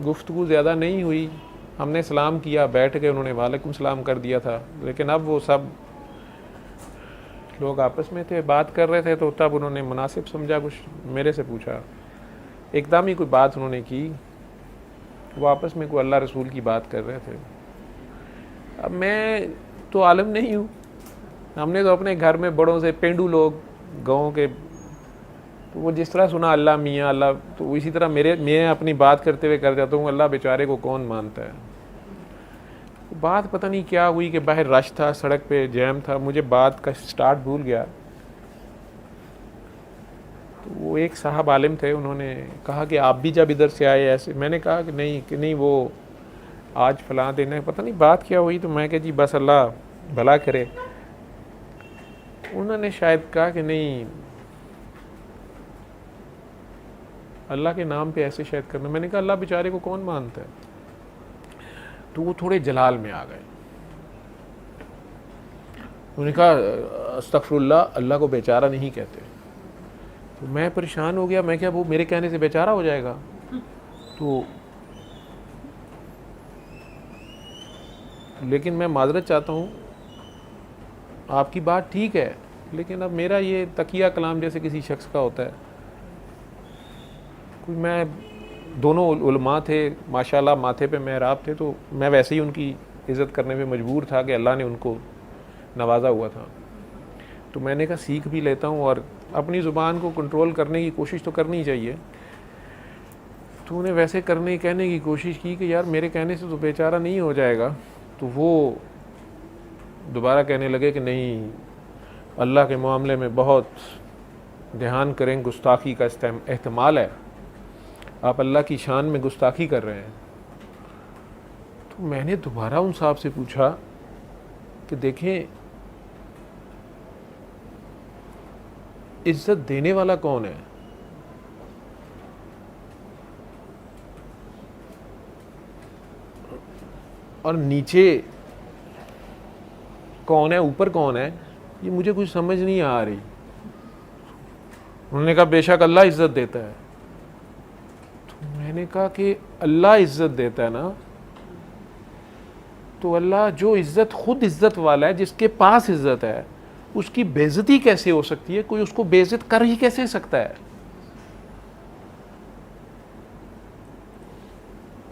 गुफ्तगू ज़्यादा नहीं हुई। हमने सलाम किया, बैठ के उन्होंने वालेकुम सलाम कर दिया था। लेकिन अब वो सब लोग आपस में थे, बात कर रहे थे, तो तब उन्होंने मुनासिब समझा, कुछ मेरे से पूछा, एकदम ही कोई बात उन्होंने की। वो आपस में कोई अल्लाह रसूल की बात कर रहे थे। अब मैं तो आलिम नहीं हूँ, हमने तो अपने घर में बड़ों से, पेंडू लोग गाँव के, तो वो जिस तरह सुना अल्लाह मियाँ अल्लाह, तो इसी तरह मैं अपनी बात करते हुए कर जाता हूँ, अल्लाह बेचारे को कौन मानता है। बात पता नहीं क्या हुई कि बाहर रश था, सड़क पे जैम था, मुझे बात का स्टार्ट भूल गया। तो वो एक साहब आलिम थे, उन्होंने कहा कि आप भी जब इधर से आए ऐसे, मैंने कहा कि नहीं वो आज फलां दिन है, पता नहीं बात क्या हुई। तो मैं कहा जी बस अल्लाह भला करे। उन्होंने शायद कहा कि नहीं, अल्लाह के नाम पे ऐसे शायद करना। मैंने कहा अल्लाह बेचारे को कौन मानता है। तो वो थोड़े जलाल में आ गए। उन्होंने कहा अस्तगफिरुल्लाह, अल्लाह को बेचारा नहीं कहते। तो मैं परेशान हो गया, मैं क्या वो मेरे कहने से बेचारा हो जाएगा। तो लेकिन मैं माजरत चाहता हूँ, आपकी बात ठीक है, लेकिन अब मेरा ये तकिया कलाम जैसे किसी शख्स का होता है। कोई मैं दोनों उलमा थे माशाल्लाह, माथे पे मेहराब थे, तो मैं वैसे ही उनकी इज़्ज़त करने पे मजबूर था कि अल्लाह ने उनको नवाजा हुआ था। तो मैंने कहा सीख भी लेता हूँ और अपनी ज़ुबान को कंट्रोल करने की कोशिश तो करनी चाहिए। तो उन्हें वैसे कहने की कोशिश की कि यार मेरे कहने से तो बेचारा नहीं हो जाएगा। तो वो दोबारा कहने लगे कि नहीं, अल्लाह के मामले में बहुत ध्यान करें, गुस्ताखी का एहतमाल है, आप अल्लाह की शान में गुस्ताखी कर रहे हैं। तो मैंने दोबारा उन साहब से पूछा कि देखें, इज्जत देने वाला कौन है? और नीचे कौन है, ऊपर कौन है, ये मुझे कुछ समझ नहीं आ रही। उन्होंने कहा बेशक अल्लाह इज्जत देता है। तो मैंने कहा कि अल्लाह इज्जत देता है ना, तो अल्लाह जो इज्जत, खुद इज्जत वाला है, जिसके पास इज्जत है, उसकी बेइज्जती कैसे हो सकती है? कोई उसको बेइज्जत कर ही कैसे सकता है?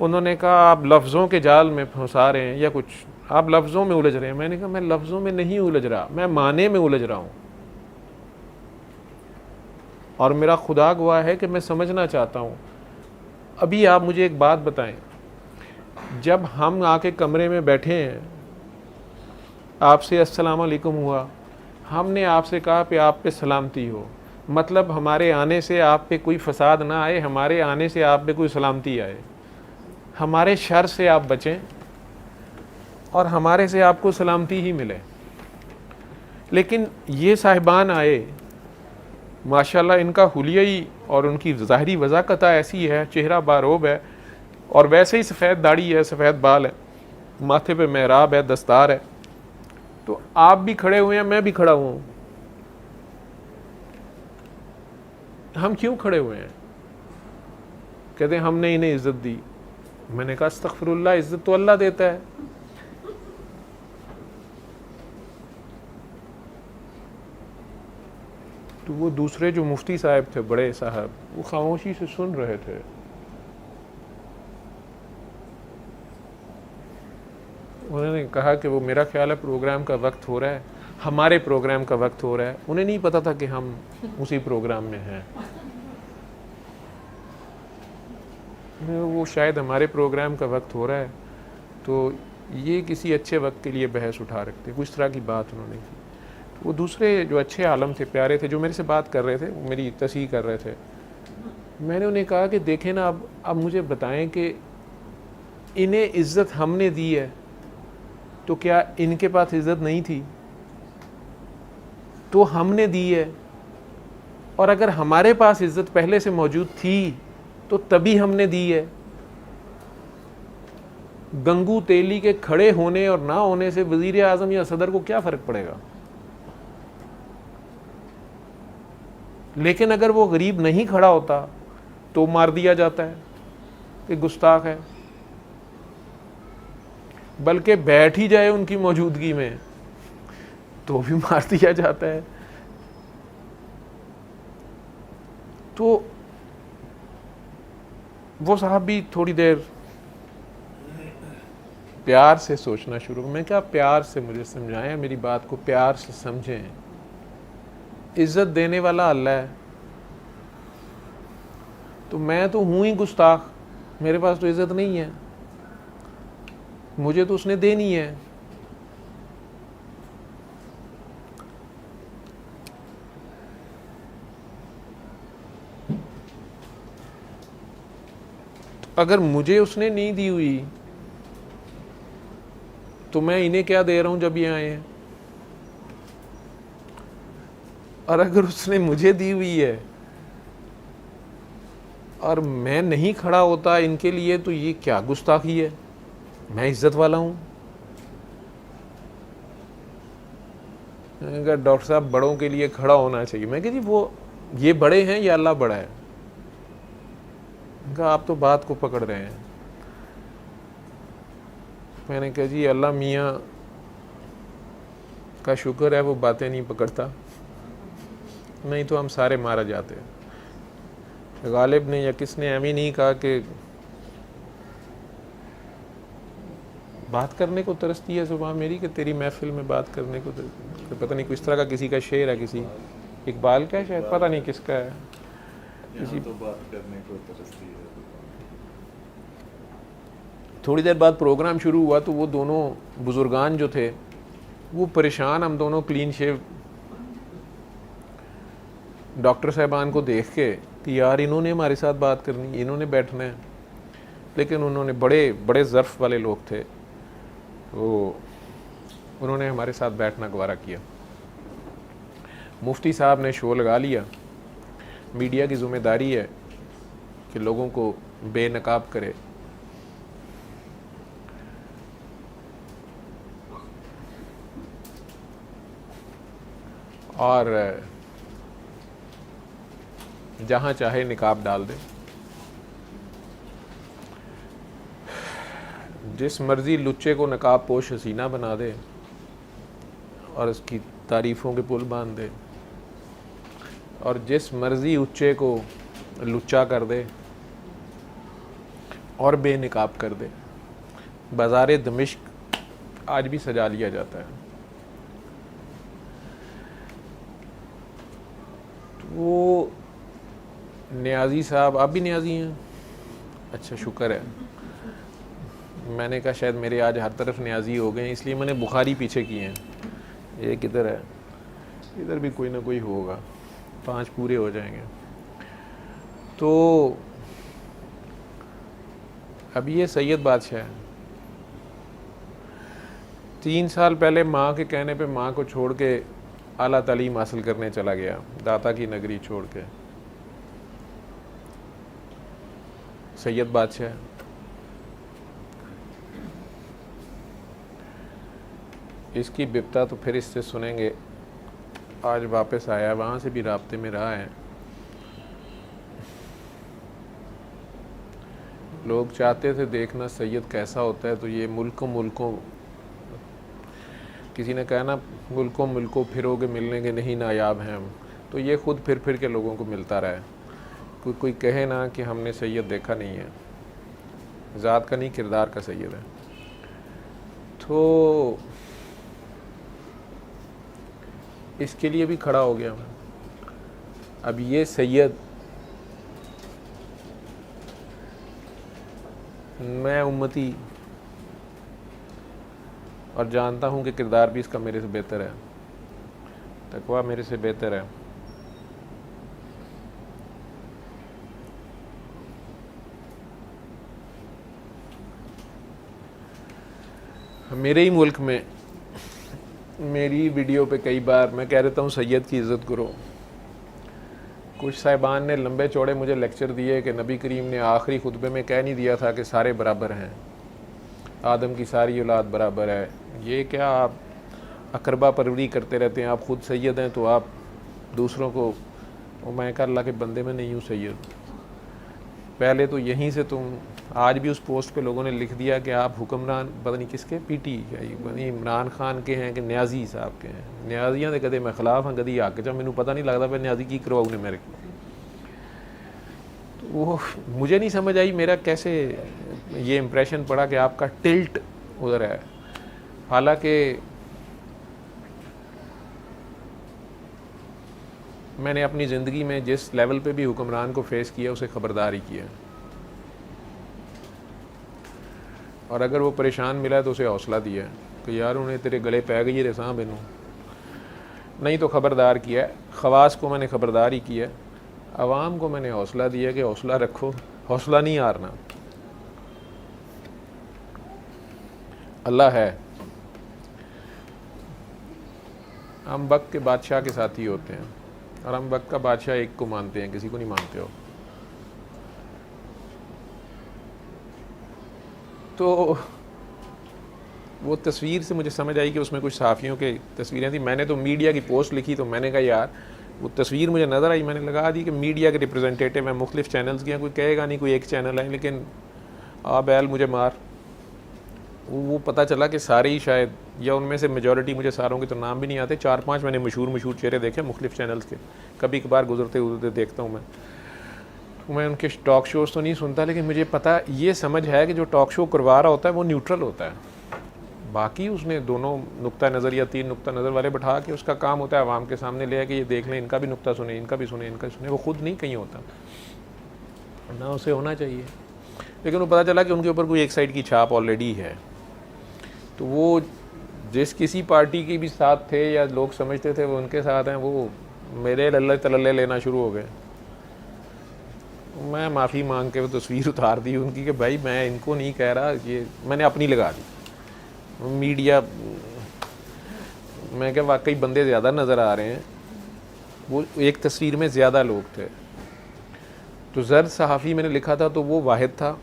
उन्होंने कहा आप लफ्ज़ों के जाल में फंसा रहे हैं या कुछ, आप लफ्ज़ों में उलझ रहे हैं। मैंने कहा मैं लफ्ज़ों में नहीं उलझ रहा, मैं माने में उलझ रहा हूँ। और मेरा खुदा गवाह है कि मैं समझना चाहता हूँ। अभी आप मुझे एक बात बताएं, जब हम आके कमरे में बैठे हैं, आपसे अस्सलाम वालेकुम हुआ, हमने आपसे कहा कि आप पे सलामती हो, मतलब हमारे आने से आप पे कोई फसाद ना आए, हमारे आने से आप पे कोई सलामती आए, हमारे शर से आप बचें और हमारे से आपको सलामती ही मिले। लेकिन ये साहिबान आए, माशाल्लाह इनका हुलिया ही और उनकी ज़ाहरी वज़ाकत ऐसी है, चेहरा बारोब है और वैसे ही सफ़ेद दाढ़ी है, सफ़ेद बाल है, माथे पे मेहराब है, दस्तार है। तो आप भी खड़े हुए हैं, मैं भी खड़ा हुआ हूँ। हम क्यों खड़े हुए हैं? कहते हैं हमने इन्हें इज्जत दी। मैंने कहा अस्तगफिरुल्लाह, इज्जत तो अल्लाह देता है। तो वो दूसरे जो मुफ्ती साहब थे, बड़े साहब, वो खामोशी से सुन रहे थे। उन्होंने कहा कि वो मेरा ख्याल है प्रोग्राम का वक्त हो रहा है, हमारे प्रोग्राम का वक्त हो रहा है। उन्हें नहीं पता था कि हम उसी प्रोग्राम में हैं। वो शायद हमारे प्रोग्राम का वक्त हो रहा है, तो ये किसी अच्छे वक्त के लिए बहस उठा रखते, कुछ तरह की बात उन्होंने की। वो दूसरे जो अच्छे आलम थे, प्यारे थे, जो मेरे से बात कर रहे थे, वो मेरी तस्हीह कर रहे थे। मैंने उन्हें कहा कि देखें ना, अब मुझे बताएं कि इन्हें इज़्ज़त हमने दी है तो क्या इनके पास इज़्ज़त नहीं थी? तो हमने दी है, और अगर हमारे पास इज़्ज़त पहले से मौजूद थी तो तभी हमने दी है। गंगू तेली के खड़े होने और ना होने से वज़ीर आज़म या सदर को क्या फ़र्क पड़ेगा? लेकिन अगर वो गरीब नहीं खड़ा होता तो मार दिया जाता है कि गुस्ताख है, बल्कि बैठ ही जाए उनकी मौजूदगी में तो भी मार दिया जाता है। तो वो साहब भी थोड़ी देर प्यार से सोचना शुरू। मैं क्या, प्यार से मुझे समझाएं, मेरी बात को प्यार से समझें। इज्जत देने वाला अल्लाह है, तो मैं तो हूं ही गुस्ताख, मेरे पास तो इज्जत नहीं है, मुझे तो उसने देनी है। अगर मुझे उसने नहीं दी हुई तो मैं इन्हें क्या दे रहा हूं जब ये आए हैं? और अगर उसने मुझे दी हुई है और मैं नहीं खड़ा होता इनके लिए तो ये क्या गुस्ताखी है? मैं इज्जत वाला हूं। डॉक्टर साहब बड़ों के लिए खड़ा होना चाहिए। मैं कह जी वो ये बड़े हैं या अल्लाह बड़ा है? कहा आप तो बात को पकड़ रहे हैं। मैंने कहा जी अल्लाह मियाँ का शुक्र है वो बातें नहीं पकड़ता, नहीं तो हम सारे मारा जाते। गालिब ने या किसने एमी नहीं कहा कि बात करने को तरसती है सुबह मेरी, कि तेरी महफिल में बात करने को पता नहीं किस तरह का किसी का शेर है, किसी इकबाल का है शायद, पता नहीं किसका है, किसी तो बात करने को तरसती है। थोड़ी देर बाद प्रोग्राम शुरू हुआ तो वो दोनों बुजुर्गान जो थे वो परेशान, हम दोनों क्लीन शेव डॉक्टर साहबान को देख के कि यार इन्होंने हमारे साथ बात करनी, इन्होंने बैठना है। लेकिन उन्होंने बड़े बड़े ज़र्फ़ वाले लोग थे, वो उन्होंने हमारे साथ बैठना गवारा किया। मुफ्ती साहब ने शो लगा लिया। मीडिया की ज़िम्मेदारी है कि लोगों को बेनकाब करे। और जहाँ चाहे निकाब डाल दे, जिस मर्जी लुच्चे को नकाब पोश हसीना बना दे और उसकी तारीफ़ों के पुल बांध दे, और जिस मर्जी उच्चे को लुच्चा कर दे और बेनिकाब कर दे। बाज़ार दमिश्क आज भी सजा लिया जाता है। वो नियाज़ी साहब, आप भी नियाज़ी हैं? अच्छा शुक्र है। मैंने कहा शायद मेरे आज हर तरफ नियाज़ी हो गए हैं, इसलिए मैंने बुखारी पीछे किए हैं। ये किधर है? इधर भी कोई ना कोई होगा, 5 पूरे हो जाएंगे। तो अब ये सैयद बादशाह है। 3 साल पहले माँ के कहने पे माँ को छोड़ के आला तालीम हासिल करने चला गया, दाता की नगरी छोड़ के। सैयद बादशाह इसकी बिपता तो फिर इससे सुनेंगे। आज वापस आया, वहाँ से भी राब्ते में रहा है। लोग चाहते थे देखना सैयद कैसा होता है, तो ये मुल्कों किसी ने कहा ना, मुल्कों फिरोगे मिलने के नहीं नायाब हैं हम, तो ये खुद फिर के लोगों को मिलता रहा है। कोई कहे ना कि हमने सैयद देखा नहीं है, ज़ात का नहीं किरदार का सैयद है। तो इसके लिए भी खड़ा हो गया मैं। अब ये सैयद, मैं उम्मती और जानता हूँ कि किरदार भी इसका मेरे से बेहतर है, तकवा मेरे से बेहतर है। मेरे ही मुल्क में मेरी वीडियो पे कई बार मैं कह देता हूँ सैयद की इज़्ज़त करो। कुछ साहिबान ने लंबे चौड़े मुझे लेक्चर दिए कि नबी करीम ने आखिरी खुतबे में कह नहीं दिया था कि सारे बराबर हैं, आदम की सारी औलाद बराबर है। ये क्या आप अकरबा परवरी करते रहते हैं, आप ख़ुद सैयद हैं तो आप दूसरों को, और मैं कहा अल्लाह के बंदे में नहीं हूँ सैयद। पहले तो यहीं से तुम, आज भी उस पोस्ट पे लोगों ने लिख दिया कि आप हुक्मरान पता नहीं किसके पीटी है, पता नहीं इमरान खान के हैं कि न्याजी साहब के हैं। न्याजियां तो कदे मैं खिलाफ हाँ कदी आके जब मैंने पता नहीं लगता फिर न्याजी की करवाऊ ने मेरे को, तो वो मुझे नहीं समझ आई मेरा कैसे ये इम्प्रेशन पड़ा कि आपका टिल्ट उधर है। हालांकि मैंने अपनी ज़िंदगी में जिस लेवल पे भी हुक्मरान को फेस किया उसे ख़बरदार ही किया, और अगर वो परेशान मिला है तो उसे हौसला दिया कि यार उन्हें तेरे गले पै गई रे सां मैनू, नहीं तो ख़बरदार किया है। ख़वास को मैंने ख़बरदार ही किया, आवाम को मैंने हौसला दिया कि हौसला रखो, हौसला नहीं हारना। अल्लाह है, हम वक्त के बादशाह के साथ ही होते हैं, और हम वक्त का बादशाह एक को मानते हैं, किसी को नहीं मानते हो। तो वो तस्वीर से मुझे समझ आई कि उसमें कुछ सहाफ़ियों के तस्वीरें थी। मैंने तो मीडिया की पोस्ट लिखी तो मैंने कहा यार वो तस्वीर मुझे नज़र आई, मैंने लगा दी कि मीडिया के रिप्रेजेंटेटिव हैं, मुख्तलिफ चैनल्स के हैं, कोई कहेगा नहीं कोई एक चैनल है, लेकिन आ बैल मुझे मार। वो पता चला कि सारे ही शायद, या उनमें से मेजॉरिटी, मुझे सारों के तो नाम भी नहीं आते, 4-5 मैंने मशहूर चेहरे देखे मुख्तलिफ चैनल्स के, कभी कभार गुजरते गुजरते देखता हूँ मैं उनके टॉक शोज़ तो नहीं सुनता, लेकिन मुझे पता ये समझ है कि जो टॉक शो करवा रहा होता है वो न्यूट्रल होता है। बाकी उसने दोनों नुक्ता नज़र या 3 नुक्ता नज़र वाले बैठा के उसका काम होता है आवाम के सामने ले आके ये देख लें, इनका भी नुक्ता सुने, इनका भी सुने, इनका सुने। वो खुद नहीं कहीं होता ना, उसे होना चाहिए। लेकिन वो पता चला कि उनके ऊपर कोई एक साइड की छाप ऑलरेडी है, तो वो जिस किसी पार्टी की भी साथ थे या लोग समझते थे वो उनके साथ हैं, वो मेरे लल्ले तलल्ले लेना शुरू हो गए। मैं माफ़ी मांग के वो तस्वीर उतार दी उनकी कि भाई मैं इनको नहीं कह रहा, ये मैंने अपनी लगा दी। मीडिया मैं क्या वाकई बंदे ज़्यादा नज़र आ रहे हैं, वो एक तस्वीर में ज़्यादा लोग थे। तो ज़र्द सहाफ़ी मैंने लिखा था तो वो वाहिद था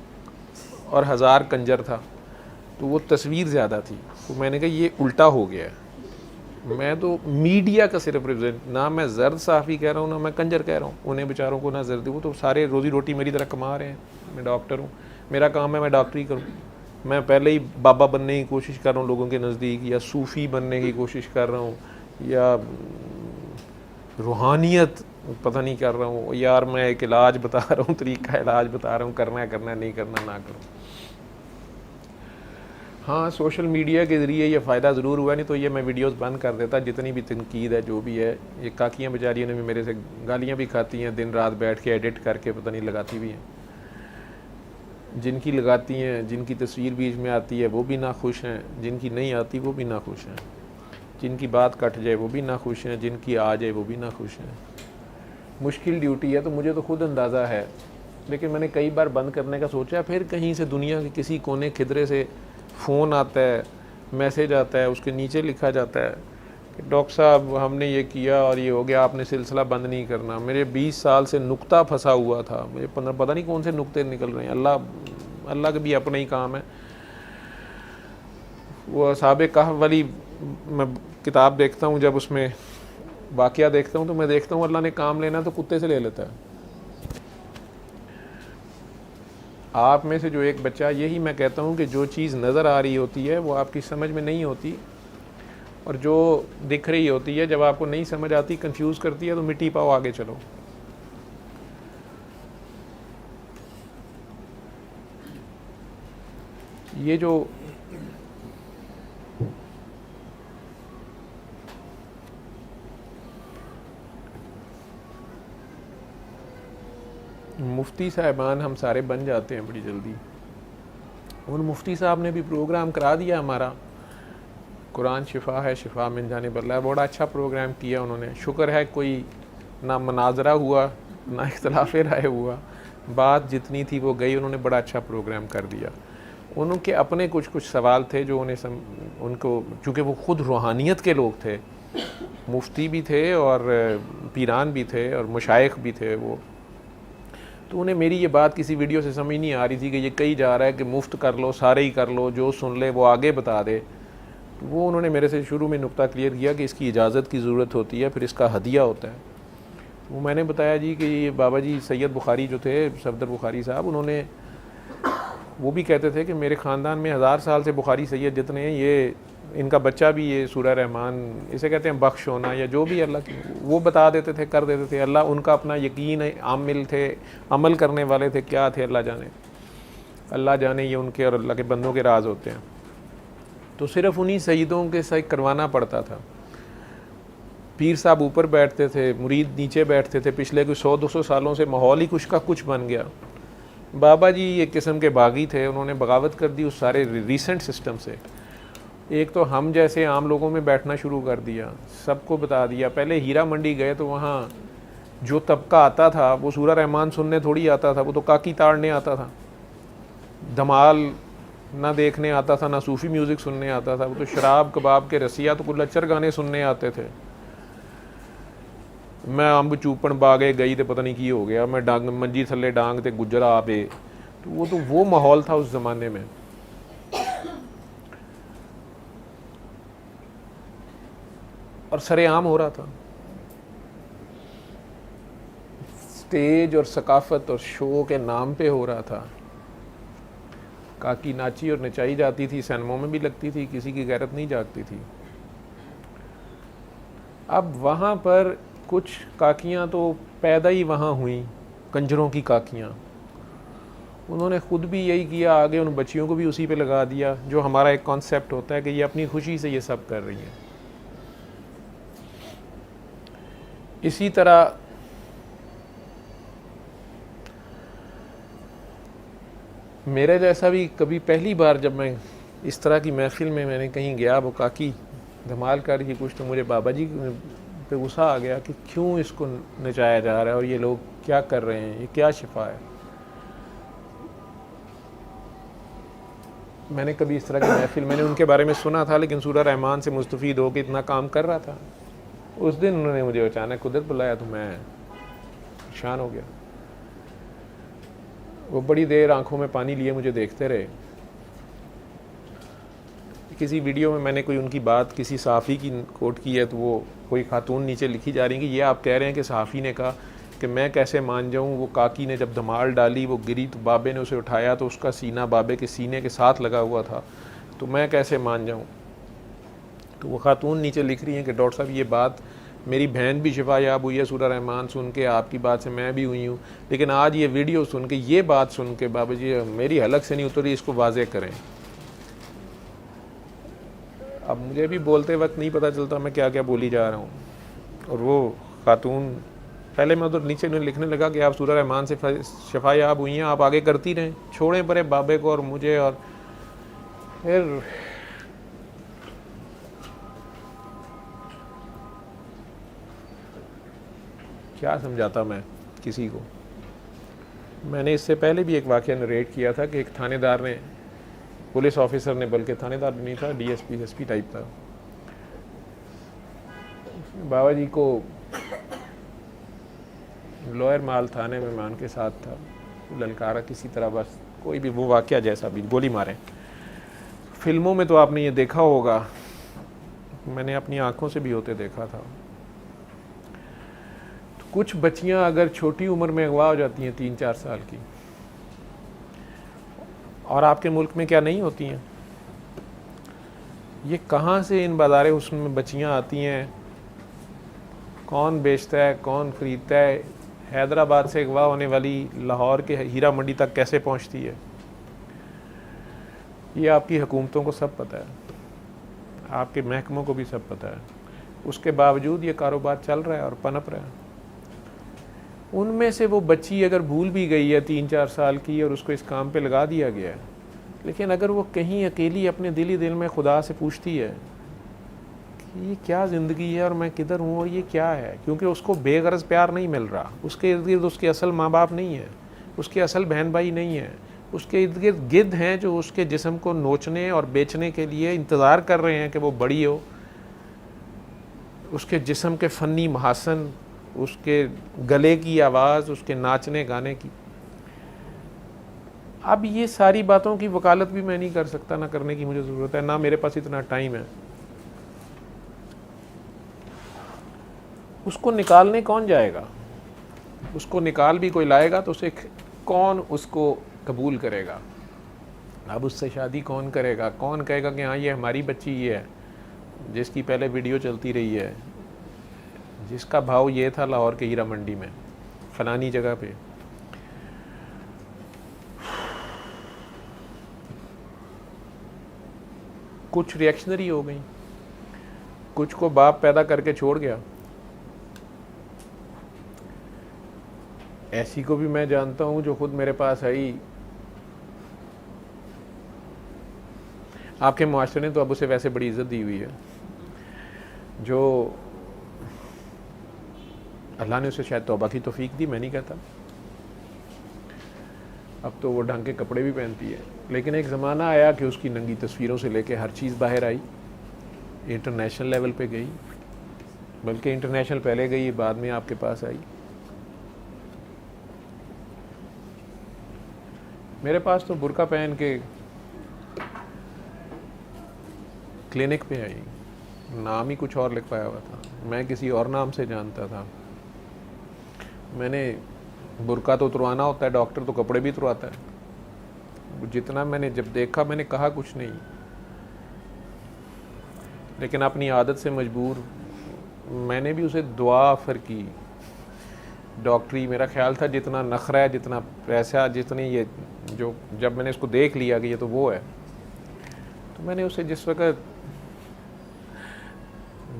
और 1000 कंजर था, तो वो तस्वीर ज़्यादा थी। तो मैंने कहा ये उल्टा हो गया है, मैं तो मीडिया का सिर्फ रिप्रेजेंट, ना मैं ज़र्द सहाफ़ी कह रहा हूँ ना मैं कंजर कह रहा हूँ, उन्हें बेचारों को ना ज़र्दी, वो तो सारे रोज़ी रोटी मेरी तरह कमा रहे हैं। मैं डॉक्टर हूँ, मेरा काम है मैं डॉक्टरी करूँ, मैं पहले ही बाबा बनने की कोशिश कर रहा हूँ लोगों के नज़दीक, या सूफ़ी बनने की कोशिश कर रहा हूँ, या रूहानियत पता नहीं कर रहा हूँ, यार मैं एक इलाज बता रहा हूँ, तरीका इलाज बता रहा हूँ, करना है नहीं करना ना करो। हाँ, सोशल मीडिया के ज़रिए ये फ़ायदा ज़रूर हुआ, नहीं तो ये मैं वीडियोस बंद कर देता। जितनी भी तनकीद है जो भी है, ये काकियाँ बेचारियों ने भी मेरे से गालियाँ भी खाती हैं, दिन रात बैठ के एडिट करके पता नहीं लगाती भी हैं, जिनकी लगाती हैं, जिनकी तस्वीर बीच में आती है वो भी ना खुश हैं, जिनकी नहीं आती वो भी ना खुश हैं, जिनकी बात कट जाए वो भी ना खुश हैं, जिनकी आ जाए वो भी ना खुश हैं। मुश्किल ड्यूटी है, तो मुझे तो खुद अंदाज़ा है, लेकिन मैंने कई बार बंद करने का सोचा। फिर कहीं से दुनिया के किसी कोने खिदरे से फ़ोन आता है, मैसेज आता है, उसके नीचे लिखा जाता है कि डॉक्टर साहब हमने ये किया और ये हो गया, आपने सिलसिला बंद नहीं करना। मेरे 20 साल से नुक्ता फंसा हुआ था, मुझे पता नहीं कौन से नुक्ते निकल रहे हैं। अल्लाह के भी अपना ही काम है। वो असहाबे कहफ वाली मैं किताब देखता हूँ, जब उसमें वाक़या देखता हूँ तो मैं देखता हूँ अल्लाह ने काम लेना तो कुत्ते से ले लेता है। आप में से जो एक बच्चा, यही मैं कहता हूँ कि जो चीज़ नज़र आ रही होती है वो आपकी समझ में नहीं होती, और जो दिख रही होती है जब आपको नहीं समझ आती, कंफ्यूज करती है, तो मिट्टी पाओ आगे चलो। ये जो मुफ्ती साहिबान हम सारे बन जाते हैं बड़ी जल्दी। उन मुफ्ती साहब ने भी प्रोग्राम करा दिया हमारा, कुरान शिफा है, शिफा मिन जानिब अल्लाह। बड़ा अच्छा प्रोग्राम किया उन्होंने, शुक्र है कोई ना मनाजरा हुआ ना इख्तलाफ राय हुआ, बात जितनी थी वो गई। उन्होंने बड़ा अच्छा प्रोग्राम कर दिया। उनके अपने कुछ सवाल थे जो उनको, चूँकि वो ख़ुद रूहानियत के लोग थे, मुफ्ती भी थे और पीरान भी थे और मशाइख भी थे वो, तो उन्हें मेरी ये बात किसी वीडियो से समझ नहीं आ रही थी कि ये कही जा रहा है कि मुफ्त कर लो, सारे ही कर लो, जो सुन ले वो आगे बता दे। तो वो उन्होंने मेरे से शुरू में नुक्ता क्लियर किया कि इसकी इजाज़त की ज़रूरत होती है, फिर इसका हदिया होता है। वो मैंने बताया जी कि ये बाबा जी सैयद बुखारी जो थे, सफदर बुखारी साहब, उन्होंने, वो भी कहते थे कि मेरे ख़ानदान में 1000 साल से बुखारी सैयद जितने हैं, ये इनका बच्चा भी ये सूरह रहमान, इसे कहते हैं बख्श होना या जो भी अल्लाह की, वो बता देते थे, कर देते थे। अल्लाह उनका अपना यकीन आमिल थे, अमल करने वाले थे, क्या थे अल्लाह जाने। अल्लाह जाने ये उनके और अल्लाह के बंदों के राज होते हैं। तो सिर्फ़ उन्हीं सईदों के साथ करवाना पड़ता था। पीर साहब ऊपर बैठते थे, मुरीद नीचे बैठते थे। पिछले कुछ 100-200 सालों से माहौल ही कुछ का कुछ बन गया। बाबा जी एक किस्म के बागी थे, उन्होंने बगावत कर दी उस सारे रीसेंट सिस्टम से। एक तो हम जैसे आम लोगों में बैठना शुरू कर दिया, सबको बता दिया। पहले हीरा मंडी गए तो वहाँ जो तबका आता था वो सूरह रहमान सुनने थोड़ी आता था, वो तो काकी ताड़ने आता था, धमाल ना देखने आता था, ना सूफ़ी म्यूज़िक सुनने आता था। वो तो शराब कबाब के रसिया तो कुछ लच्चर गाने सुनने आते थे। मैं अंब चूपन बागे गई तो पता नहीं की हो गया, मैं डांग मंजी थले डांग ते गुजरा आबे। तो वो माहौल था उस ज़माने में। और सरेआम हो रहा था, स्टेज और सकाफत और शो के नाम पे हो रहा था। काकी नाची और नचाई जाती थी, सिनेमा में भी लगती थी, किसी की गैरत नहीं जागती थी। अब वहाँ पर कुछ काकियाँ तो पैदा ही वहाँ हुई, कंजरों की काकियाँ। उन्होंने ख़ुद भी यही किया, आगे उन बच्चियों को भी उसी पे लगा दिया, जो हमारा एक कॉन्सेप्ट होता है कि ये अपनी खुशी से ये सब कर रही हैं। इसी तरह मेरे जैसा भी कभी पहली बार जब मैं इस तरह की महफिल में मैंने कहीं गया, वो काकी धमाल कर रही कुछ, तो मुझे बाबा जी पे गुस्सा आ गया कि क्यों इसको नचाया जा रहा है और ये लोग क्या कर रहे हैं, ये क्या शिफा है। मैंने कभी इस तरह की महफिल, मैंने उनके बारे में सुना था, लेकिन सूरह रहमान से मुस्तफ़ीद होकर इतना काम कर रहा था। उस दिन उन्होंने मुझे अचानक कुदरत बुलाया तो मैं परेशान हो गया। वो बड़ी देर आंखों में पानी लिए मुझे देखते रहे। किसी वीडियो में मैंने कोई उनकी बात किसी सहाफ़ी की कोट की है, तो वो कोई खातून नीचे लिखी जा रही है कि ये आप कह रहे हैं कि सहाफ़ी ने कहा कि मैं कैसे मान जाऊं, वो काकी ने जब धमाल डाली वो गिरी तो बाबे ने उसे उठाया तो उसका सीना बाबे के सीने के साथ लगा हुआ था, तो मैं कैसे मान जाऊं। तो वो खातून नीचे लिख रही हैं कि डॉक्टर साहब ये बात मेरी बहन भी शिफा याब हुई है सूरह रहमान सुन के, आपकी बात से मैं भी हुई हूँ, लेकिन आज ये वीडियो सुन के, ये बात सुन के बाबा जी मेरी हलक से नहीं उतरी, इसको वाज़े करें। अब मुझे भी बोलते वक्त नहीं पता चलता मैं क्या क्या बोली जा रहा हूँ। और वो खातून, पहले मैं उधर नीचे लिखने लगा कि आप सूरह रहमान से शिफा याब हुई हैं, आप आगे करती रहें, छोड़ें परे बाबे को और मुझे। और फिर क्या समझाता मैं किसी को। मैंने इससे पहले भी एक वाक़या नरेट किया था कि एक थानेदार ने, पुलिस ऑफिसर ने, बल्कि थानेदार नहीं था, डीएसपी एसपी टाइप था, बाबा जी को लॉयर माल थाने में मैं उनके साथ था, ललकारा किसी तरह, बस कोई भी वो वाक़या जैसा भी, गोली मारें। फिल्मों में तो आपने ये देखा होगा, मैंने अपनी आंखों से भी होते देखा था। तो कुछ बच्चियां अगर छोटी उम्र में अगवा हो जाती हैं 3-4 साल की, और आपके मुल्क में क्या नहीं होती हैं, ये कहाँ से इन बाज़ारे हुस्न में बच्चियां आती हैं, कौन बेचता है, कौन ख़रीदता है, हैदराबाद से अगवा होने वाली लाहौर के हीरा मंडी तक कैसे पहुंचती है, ये आपकी हुकूमतों को सब पता है, आपके महकमों को भी सब पता है। उसके बावजूद ये कारोबार चल रहा है और पनप रहा है। उनमें से वो बच्ची अगर भूल भी गई है 3-4 साल की और उसको इस काम पे लगा दिया गया है, लेकिन अगर वो कहीं अकेली अपने दिल ही दिल में खुदा से पूछती है ये क्या ज़िंदगी है और मैं किधर हूँ और ये क्या है, क्योंकि उसको बेगरज प्यार नहीं मिल रहा। उसके इर्द गिर्द उसके असल माँ बाप नहीं है, उसके असल बहन भाई नहीं है, उसके इर्द गिर्द गिद्ध हैं जो उसके जिस्म को नोचने और बेचने के लिए इंतज़ार कर रहे हैं कि वो बड़ी हो। उसके जिस्म के फ़नी महासन, उसके गले की आवाज़, उसके नाचने गाने की। अब ये सारी बातों की वकालत भी मैं नहीं कर सकता, ना करने की मुझे ज़रूरत है, ना मेरे पास इतना टाइम है। उसको निकालने कौन जाएगा? उसको निकाल भी कोई लाएगा तो उसे कौन उसको कबूल करेगा? अब उससे शादी कौन करेगा? कौन कहेगा कि हाँ ये हमारी बच्ची ये है, जिसकी पहले वीडियो चलती रही है, जिसका भाव ये था लाहौर के हीरा मंडी में फलानी जगह पे। कुछ रिएक्शनरी हो गई, कुछ को बाप पैदा करके छोड़ गया। ऐसी को भी मैं जानता हूं जो खुद मेरे पास आई। आपके मुआशरे ने तो अब उसे वैसे बड़ी इज्जत दी हुई है, जो अल्लाह ने उसे शायद तौबा की तौफीक दी, मैं नहीं कहता। अब तो वो ढंग के कपड़े भी पहनती है, लेकिन एक ज़माना आया कि उसकी नंगी तस्वीरों से लेके हर चीज़ बाहर आई। इंटरनेशनल लेवल पे गई, बल्कि इंटरनेशनल पहले गई, बाद में आपके पास आई। मेरे पास तो बुर्का पहन के क्लिनिक पे आई, नाम ही कुछ और लिख पाया हुआ था, मैं किसी और नाम से जानता था। मैंने बुर्का तो उतरवाना होता है, डॉक्टर तो कपड़े भी उतरवाता है। जितना मैंने जब देखा मैंने कहा कुछ नहीं, लेकिन अपनी आदत से मजबूर मैंने भी उसे दुआ ऑफ़र की। डॉक्टरी मेरा ख्याल था जितना नखरा है, जितना पैसा, जितनी ये जो, जब मैंने इसको देख लिया कि ये तो वो है, तो मैंने उसे जिस वक्त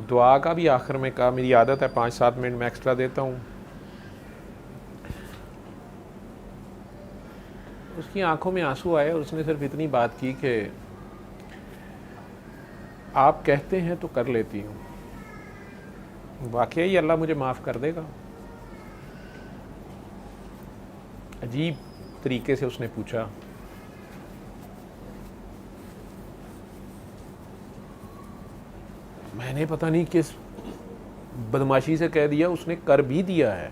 दुआ का भी आखिर में कहा, मेरी आदत है 5-7 मिनट मैं एक्स्ट्रा देता हूँ। उसकी आंखों में आंसू आए, उसने सिर्फ इतनी बात की कि आप कहते हैं तो कर लेती हूँ, वाकई अल्लाह मुझे माफ़ कर देगा। अजीब तरीके से उसने पूछा। मैंने पता नहीं किस बदमाशी से कह दिया, उसने कर भी दिया है।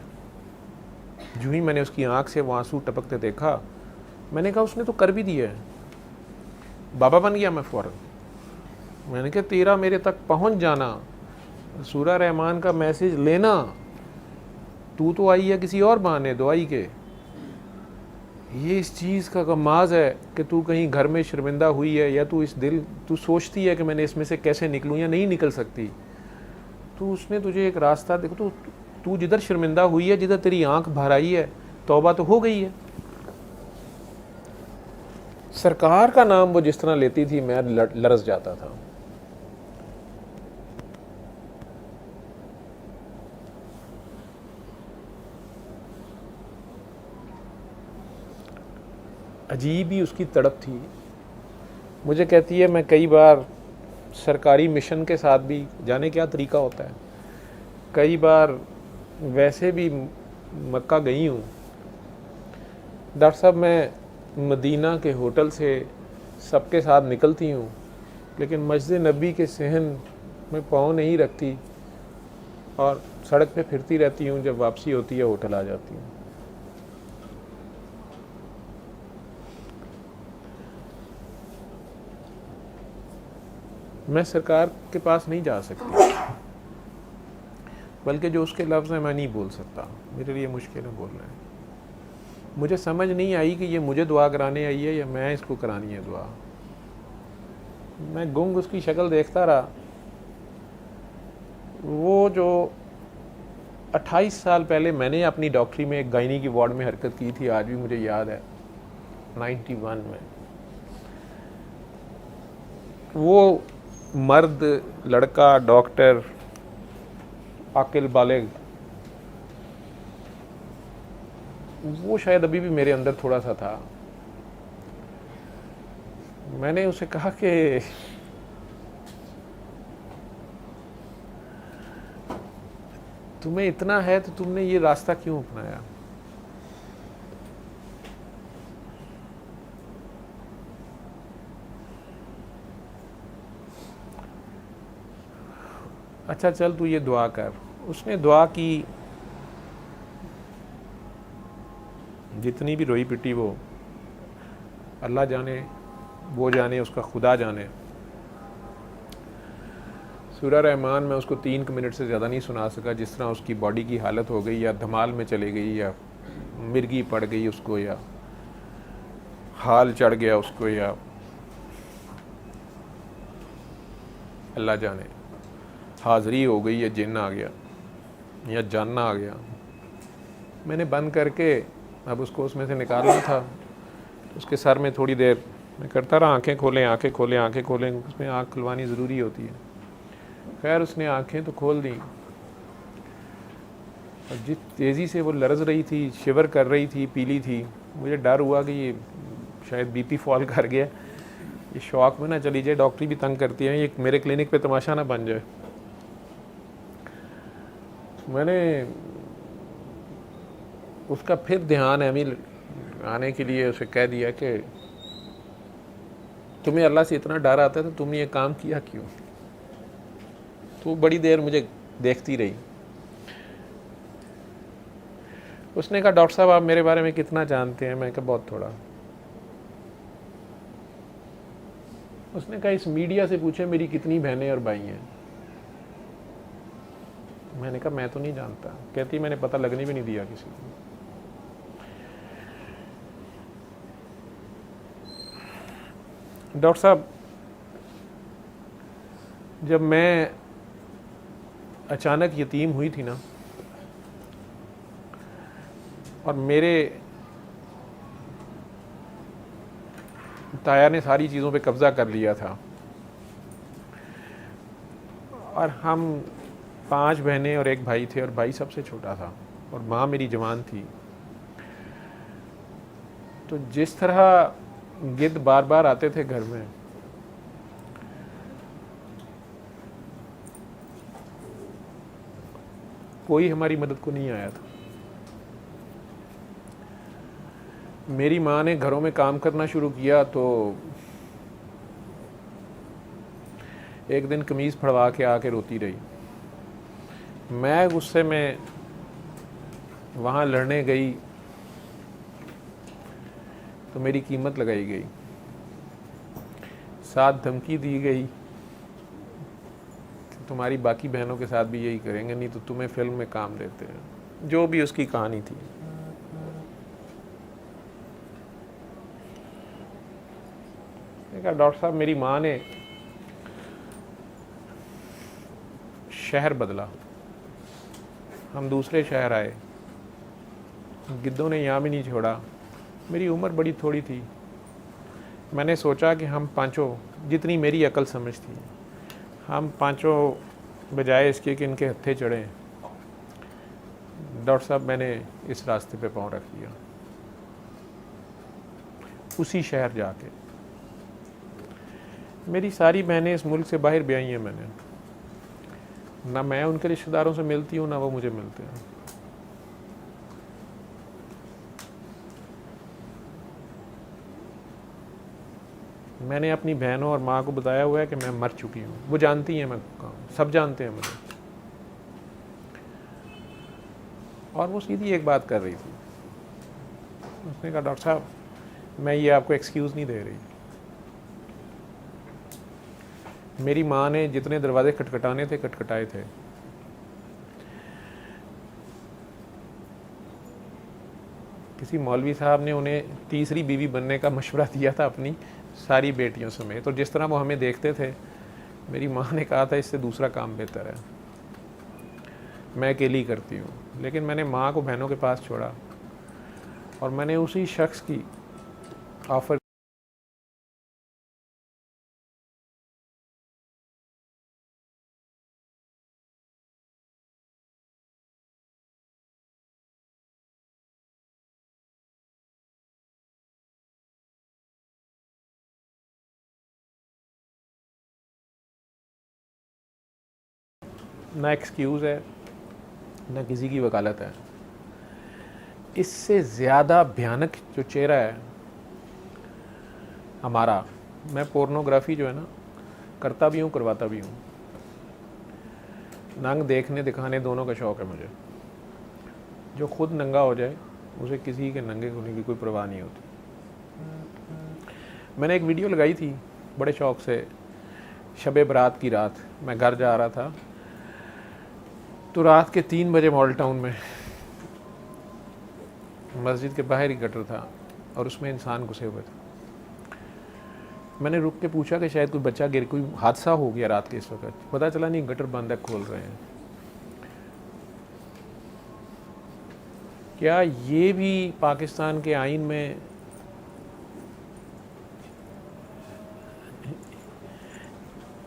जो ही मैंने उसकी आंख से वो आंसू टपकते देखा, मैंने कहा उसने तो कर भी दिया है। बाबा बन गया मैं फ़ौरन। मैंने कहा तेरा मेरे तक पहुंच जाना, सूरा रहमान का मैसेज लेना, तू तो आई है किसी और बहाने दुआई के। ये इस चीज़ का गमाज है कि तू कहीं घर में शर्मिंदा हुई है, या तू सोचती है कि मैंने इसमें से कैसे निकलूँ या नहीं निकल सकती। तो उसने तुझे एक रास्ता देखो, तू जिधर शर्मिंदा हुई है, जिधर तेरी आंख भर आई है, तौबा तो हो गई है। सरकार का नाम वो जिस तरह लेती थी, मैं लरस जाता था। अजीब ही उसकी तड़प थी। मुझे कहती है, मैं कई बार सरकारी मिशन के साथ भी, जाने क्या तरीका होता है, कई बार वैसे भी मक्का गई हूँ। डॉक्टर साहब, मैं मदीना के होटल से सबके साथ निकलती हूँ, लेकिन मस्जिद नबी के सहन में पाँव नहीं रखती और सड़क पे फिरती रहती हूँ। जब वापसी होती है होटल आ जाती हूँ। मैं सरकार के पास नहीं जा सकती, बल्कि जो उसके लफ्ज़ हैं मैं नहीं बोल सकता, मेरे लिए मुश्किल है बोलना है। मुझे समझ नहीं आई कि ये मुझे दुआ कराने आई है या मैं इसको करानी है दुआ। मैं गुंग उसकी शक्ल देखता रहा। वो जो 28 साल पहले मैंने अपनी डॉक्टरी में एक गायनी की वार्ड में हरकत की थी, आज भी मुझे याद है, 91 में। वो मर्द, लड़का, डॉक्टर, आकिल बालिग, वो शायद अभी भी मेरे अंदर थोड़ा सा था। मैंने उसे कहा कि तुम्हें इतना है तो तुमने ये रास्ता क्यों अपनाया? अच्छा चल तू ये दुआ कर। उसने दुआ की, जितनी भी रोई पिटी वो अल्लाह जाने, वो जाने, उसका खुदा जाने। सूरह रहमान में उसको 3 मिनट से ज़्यादा नहीं सुना सका, जिस तरह उसकी बॉडी की हालत हो गई, या धमाल में चली गई, या मिर्गी पड़ गई उसको, या हाल चढ़ गया उसको, या अल्लाह जाने हाज़री हो गई, या जिन्न आ गया, या जानना आ गया। मैंने बंद करके अब उसको उसमें से निकालना था, उसके सर में थोड़ी देर मैं करता रहा, आंखें खोलें, आंखें खोलें, आंखें खोलें। उसमें आँख खुलवानी ज़रूरी होती है। खैर उसने आंखें तो खोल दी, और जिस तेज़ी से वो लरज़ रही थी, शिवर कर रही थी, पीली थी, मुझे डर हुआ कि ये शायद बीपी फॉल कर गया, ये शौक में ना चली जाए। डॉक्टरी भी तंग करती है, ये मेरे क्लिनिक पे तमाशा ना बन जाए। मैंने उसका फिर ध्यान अमील आने के लिए उसे कह दिया कि तुम्हें अल्लाह से इतना डर आता है तो तुमने ये काम किया क्यों? तो बड़ी देर मुझे देखती रही। उसने कहा डॉक्टर साहब आप मेरे बारे में कितना जानते हैं? मैं कहा बहुत थोड़ा। उसने कहा इस मीडिया से पूछे मेरी कितनी बहनें और भाई हैं। मैंने कहा मैं तो नहीं जानता। कहती मैंने पता लगने भी नहीं दिया किसी को। डॉक्टर साहब जब मैं अचानक यतीम हुई थी ना, और मेरे ताया ने सारी चीज़ों पे कब्ज़ा कर लिया था, और हम 5 बहनें और 1 भाई थे, और भाई सबसे छोटा था, और माँ मेरी जवान थी। तो जिस तरह गिद्ध बार बार आते थे घर में, कोई हमारी मदद को नहीं आया था। मेरी माँ ने घरों में काम करना शुरू किया तो एक दिन कमीज़ फड़वा के आके रोती रही। मैं गुस्से में वहाँ लड़ने गई तो मेरी कीमत लगाई गई, साथ धमकी दी गई कि तुम्हारी बाकी बहनों के साथ भी यही करेंगे, नहीं तो तुम्हें फिल्म में काम देते हैं। जो भी उसकी कहानी थी। कहा डॉक्टर साहब मेरी माँ ने शहर बदला, हम दूसरे शहर आए, गिद्धों ने यहाँ भी नहीं छोड़ा। मेरी उम्र बड़ी थोड़ी थी। मैंने सोचा कि हम पांचों, जितनी मेरी अकल समझ थी, हम पांचों बजाय इसके कि इनके हत्थे चढ़ें। डॉक्टर साहब मैंने इस रास्ते पे पाँव रख दिया, उसी शहर जाके। मेरी सारी बहनें इस मुल्क से बाहर ब्याही हैं मैंने, ना मैं उनके रिश्तेदारों से मिलती हूँ ना वो मुझे मिलते हैं। मैंने अपनी बहनों और माँ को बताया हुआ है कि मैं मर चुकी हूँ। वो जानती हैं मैं कहाँ, सब जानते हैं मुझे। और वो सीधी एक बात कर रही थी, उसने कहा डॉक्टर साहब मैं ये आपको एक्सक्यूज़ नहीं दे रही। मेरी माँ ने जितने दरवाजे खटखटाने थे खटखटाए थे। किसी मौलवी साहब ने उन्हें तीसरी बीवी बनने का मशवरा दिया था अपनी सारी बेटियों समेत। तो जिस तरह वो हमें देखते थे, मेरी माँ ने कहा था इससे दूसरा काम बेहतर है, मैं अकेली करती हूँ। लेकिन मैंने माँ को बहनों के पास छोड़ा और मैंने उसी शख्स की ऑफ़र ना एक्सक्यूज़ है न किसी की वकालत है। इससे ज़्यादा भयानक जो चेहरा है हमारा, मैं पोर्नोग्राफी जो है ना करता भी हूँ, करवाता भी हूँ। नंग देखने दिखाने दोनों का शौक़ है मुझे। जो खुद नंगा हो जाए उसे किसी के नंगे होने की कोई परवाह नहीं होती। मैंने एक वीडियो लगाई थी बड़े शौक़ से, शब बारात की रात मैं घर जा रहा था, तो रात के 3 बजे मॉडल टाउन में मस्जिद के बाहर ही गटर था और उसमें इंसान घुसे हुए थे। मैंने रुक के पूछा कि शायद कोई बच्चा गिर, कोई हादसा हो गया रात के इस वक्त। पता चला नहीं, गटर बंद है, खोल रहे हैं। क्या ये भी पाकिस्तान के आइन में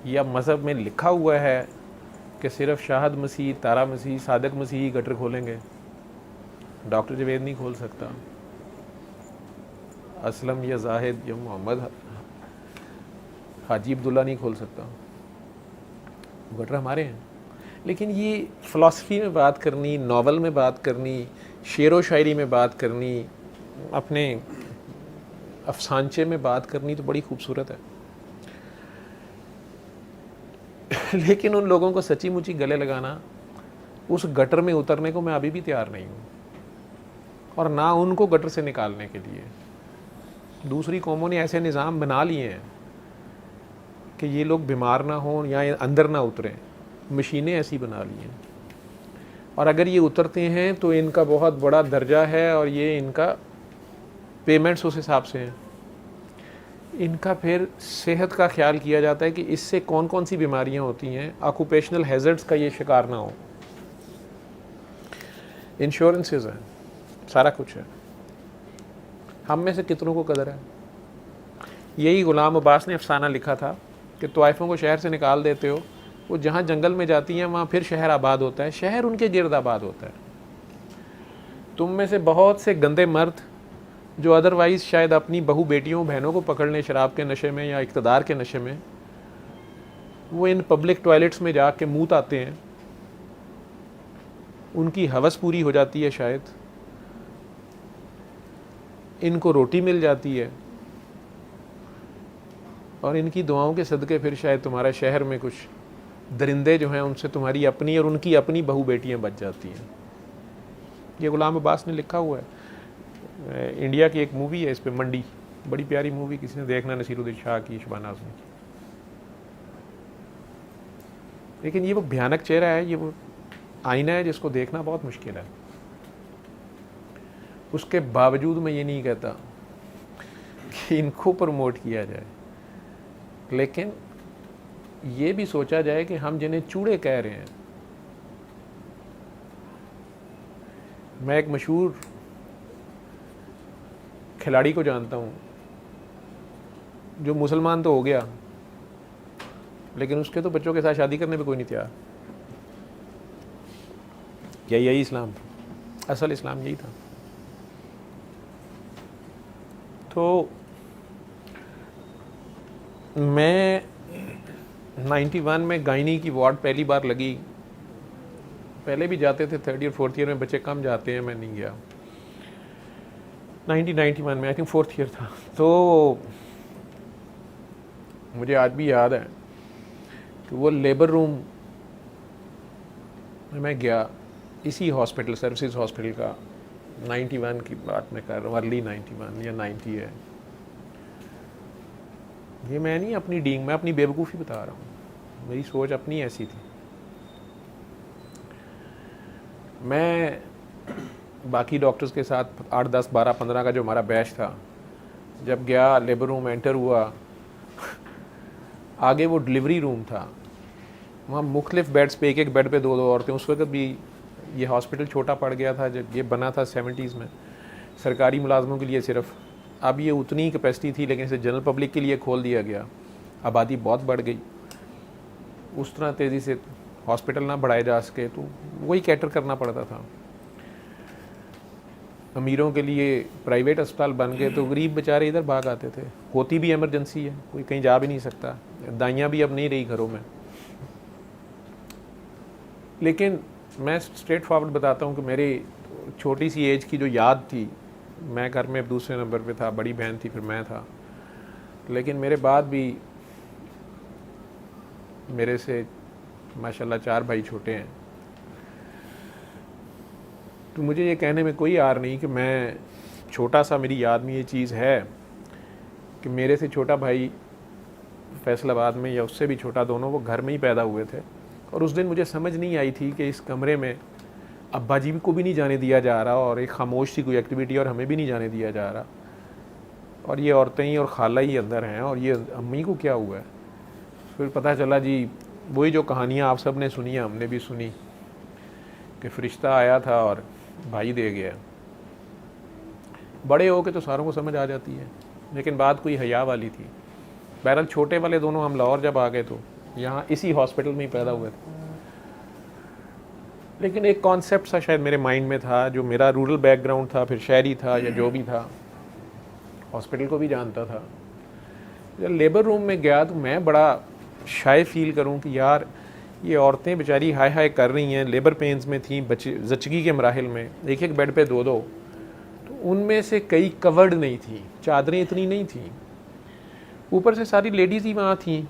या मज़हब में लिखा हुआ है कि सिर्फ शाहद मसीह, तारा मसीह, सादक मसीह ही गटर खोलेंगे? डॉक्टर जवेद नहीं खोल सकता, असलम या जाहिद या मोहम्मद हाजी अब्दुल्ला नहीं खोल सकता। गटर हमारे हैं। लेकिन ये फ़िलासफ़ी में बात करनी, नावल में बात करनी, शेर व शायरी में बात करनी, अपने अफसानचे में बात करनी तो बड़ी खूबसूरत है। लेकिन उन लोगों को सच्ची मुच्ची गले लगाना, उस गटर में उतरने को मैं अभी भी तैयार नहीं हूँ, और ना उनको गटर से निकालने के लिए। दूसरी कौमों ने ऐसे निज़ाम बना लिए हैं कि ये लोग बीमार ना हों या अंदर ना उतरें, मशीनें ऐसी बना ली हैं। और अगर ये उतरते हैं तो इनका बहुत बड़ा दर्जा है और ये इनका पेमेंट्स उस हिसाब से हैं। इनका फिर सेहत का ख्याल किया जाता है कि इससे कौन कौन सी बीमारियां होती हैं, ऑक्यूपेशनल हैज़र्ड्स का ये शिकार ना हो। इंश्योरेंसेस हैं, सारा कुछ है। हम में से कितनों को कदर है? यही गुलाम अब्बास ने अफसाना लिखा था कि तवाइफ़ों को शहर से निकाल देते हो, वो जहाँ जंगल में जाती हैं वहाँ फिर शहर आबाद होता है, शहर उनके गिर्द आबाद होता है। तुम में से बहुत से गंदे मर्द जो अदरवाइज़ शायद अपनी बहू बेटियों बहनों को पकड़ लें शराब के नशे में या इक़्तिदार के नशे में, वो इन पब्लिक टॉयलेट्स में जा के मूत आते हैं, उनकी हवस पूरी हो जाती है, शायद इनको रोटी मिल जाती है, और इनकी दुआओं के सदक़े फिर शायद तुम्हारा शहर में कुछ दरिंदे जो हैं उनसे तुम्हारी अपनी और उनकी अपनी बहू बेटियां बच जाती हैं। ये गुलाम अब्बास ने लिखा हुआ है। इंडिया की एक मूवी है इस पे, मंडी, बड़ी प्यारी मूवी, किसी ने देखना, नसीरुद्दीन शाह की, शबाना आज़मी की। लेकिन ये वो भयानक चेहरा है, ये वो आईना है जिसको देखना बहुत मुश्किल है। उसके बावजूद मैं ये नहीं कहता कि इनको प्रमोट किया जाए, लेकिन ये भी सोचा जाए कि हम जिन्हें चूड़े कह रहे हैं, मैं एक मशहूर खिलाड़ी को जानता हूँ जो मुसलमान तो हो गया, लेकिन उसके तो बच्चों के साथ शादी करने पे कोई नहीं तैयार। यही इस्लाम था, असल इस्लाम यही था। तो मैं 91 में गायनी की वार्ड पहली बार लगी। पहले भी जाते थे, 3rd ईयर 4th ईयर में बच्चे कम जाते हैं, मैं नहीं गया। 1991 में, आई थिंक 4th ईयर था। तो मुझे आज भी याद है कि वो लेबर रूम में मैं गया, इसी हॉस्पिटल, सर्विसेज हॉस्पिटल का, 91 की बात मैं कर रहा हूँ, अर्ली 91 या 90 है। ये मैं नहीं अपनी डींग, मैं अपनी बेवकूफ़ी बता रहा हूँ, मेरी सोच अपनी ऐसी थी। मैं बाकी डॉक्टर्स के साथ 8, 10, 12, 15 का जो हमारा बैच था, जब गया लेबर रूम एंटर हुआ, आगे वो डिलीवरी रूम था, वहाँ मुख्तलिफ बेड्स पे, एक बेड पे 2-2 औरतें। उस वक्त भी ये हॉस्पिटल छोटा पड़ गया था जब ये बना था 70s में, सरकारी मुलाजमों के लिए सिर्फ। अब ये उतनी ही कैपेसिटी थी, लेकिन इसे जनरल पब्लिक के लिए खोल दिया गया। आबादी बहुत बढ़ गई, उस तरह तेज़ी से हॉस्पिटल ना बढ़ाए जा सके, तो वही कैटर करना पड़ता था। अमीरों के लिए प्राइवेट अस्पताल बन गए तो गरीब बेचारे इधर भाग आते थे। होती भी इमरजेंसी है, कोई कहीं जा भी नहीं सकता, दाइयाँ भी अब नहीं रही घरों में। लेकिन मैं स्ट्रेट फॉरवर्ड बताता हूँ कि मेरी छोटी सी एज की जो याद थी, मैं घर में दूसरे नंबर पे था, बड़ी बहन थी, फिर मैं था, लेकिन मेरे बाद भी मेरे से माशाल्लाह 4 भाई छोटे हैं। तो मुझे ये कहने में कोई आर नहीं कि मैं छोटा सा, मेरी याद में ये चीज़ है कि मेरे से छोटा भाई फैसलाबाद में या उससे भी छोटा, दोनों वो घर में ही पैदा हुए थे। और उस दिन मुझे समझ नहीं आई थी कि इस कमरे में अब्बा जी को भी नहीं जाने दिया जा रहा और एक खामोश सी कोई एक्टिविटी और हमें भी नहीं जाने दिया जा रहा, और ये औरतें ही और खाला ही अंदर हैं, और ये अम्मी को क्या हुआ है। फिर पता चला जी वही जो कहानियाँ आप सब ने सुनी, हमने भी सुनी, कि फरिश्ता आया था और भाई दे गया। बड़े हो के तो सारों को समझ आ जाती है, लेकिन बात कोई हया वाली थी। बहरहाल छोटे वाले दोनों हम लाहौर जब आ गए तो यहाँ इसी हॉस्पिटल में ही पैदा हुए थे, लेकिन एक कॉन्सेप्ट सा शायद मेरे माइंड में था, जो मेरा रूरल बैकग्राउंड था, फिर शहरी था या जो भी था, हॉस्पिटल को भी जानता था। जब लेबर रूम में गया तो मैं बड़ा शाय फील करूं कि यार ये औरतें बेचारी हाय हाय कर रही हैं, लेबर पेन्स में थी, जचगी के मराहिल में, एक एक बेड पे 2-2, तो उनमें से कई कवर्ड नहीं थी, चादरें इतनी नहीं थी, ऊपर से सारी लेडीज़ ही वहाँ थी।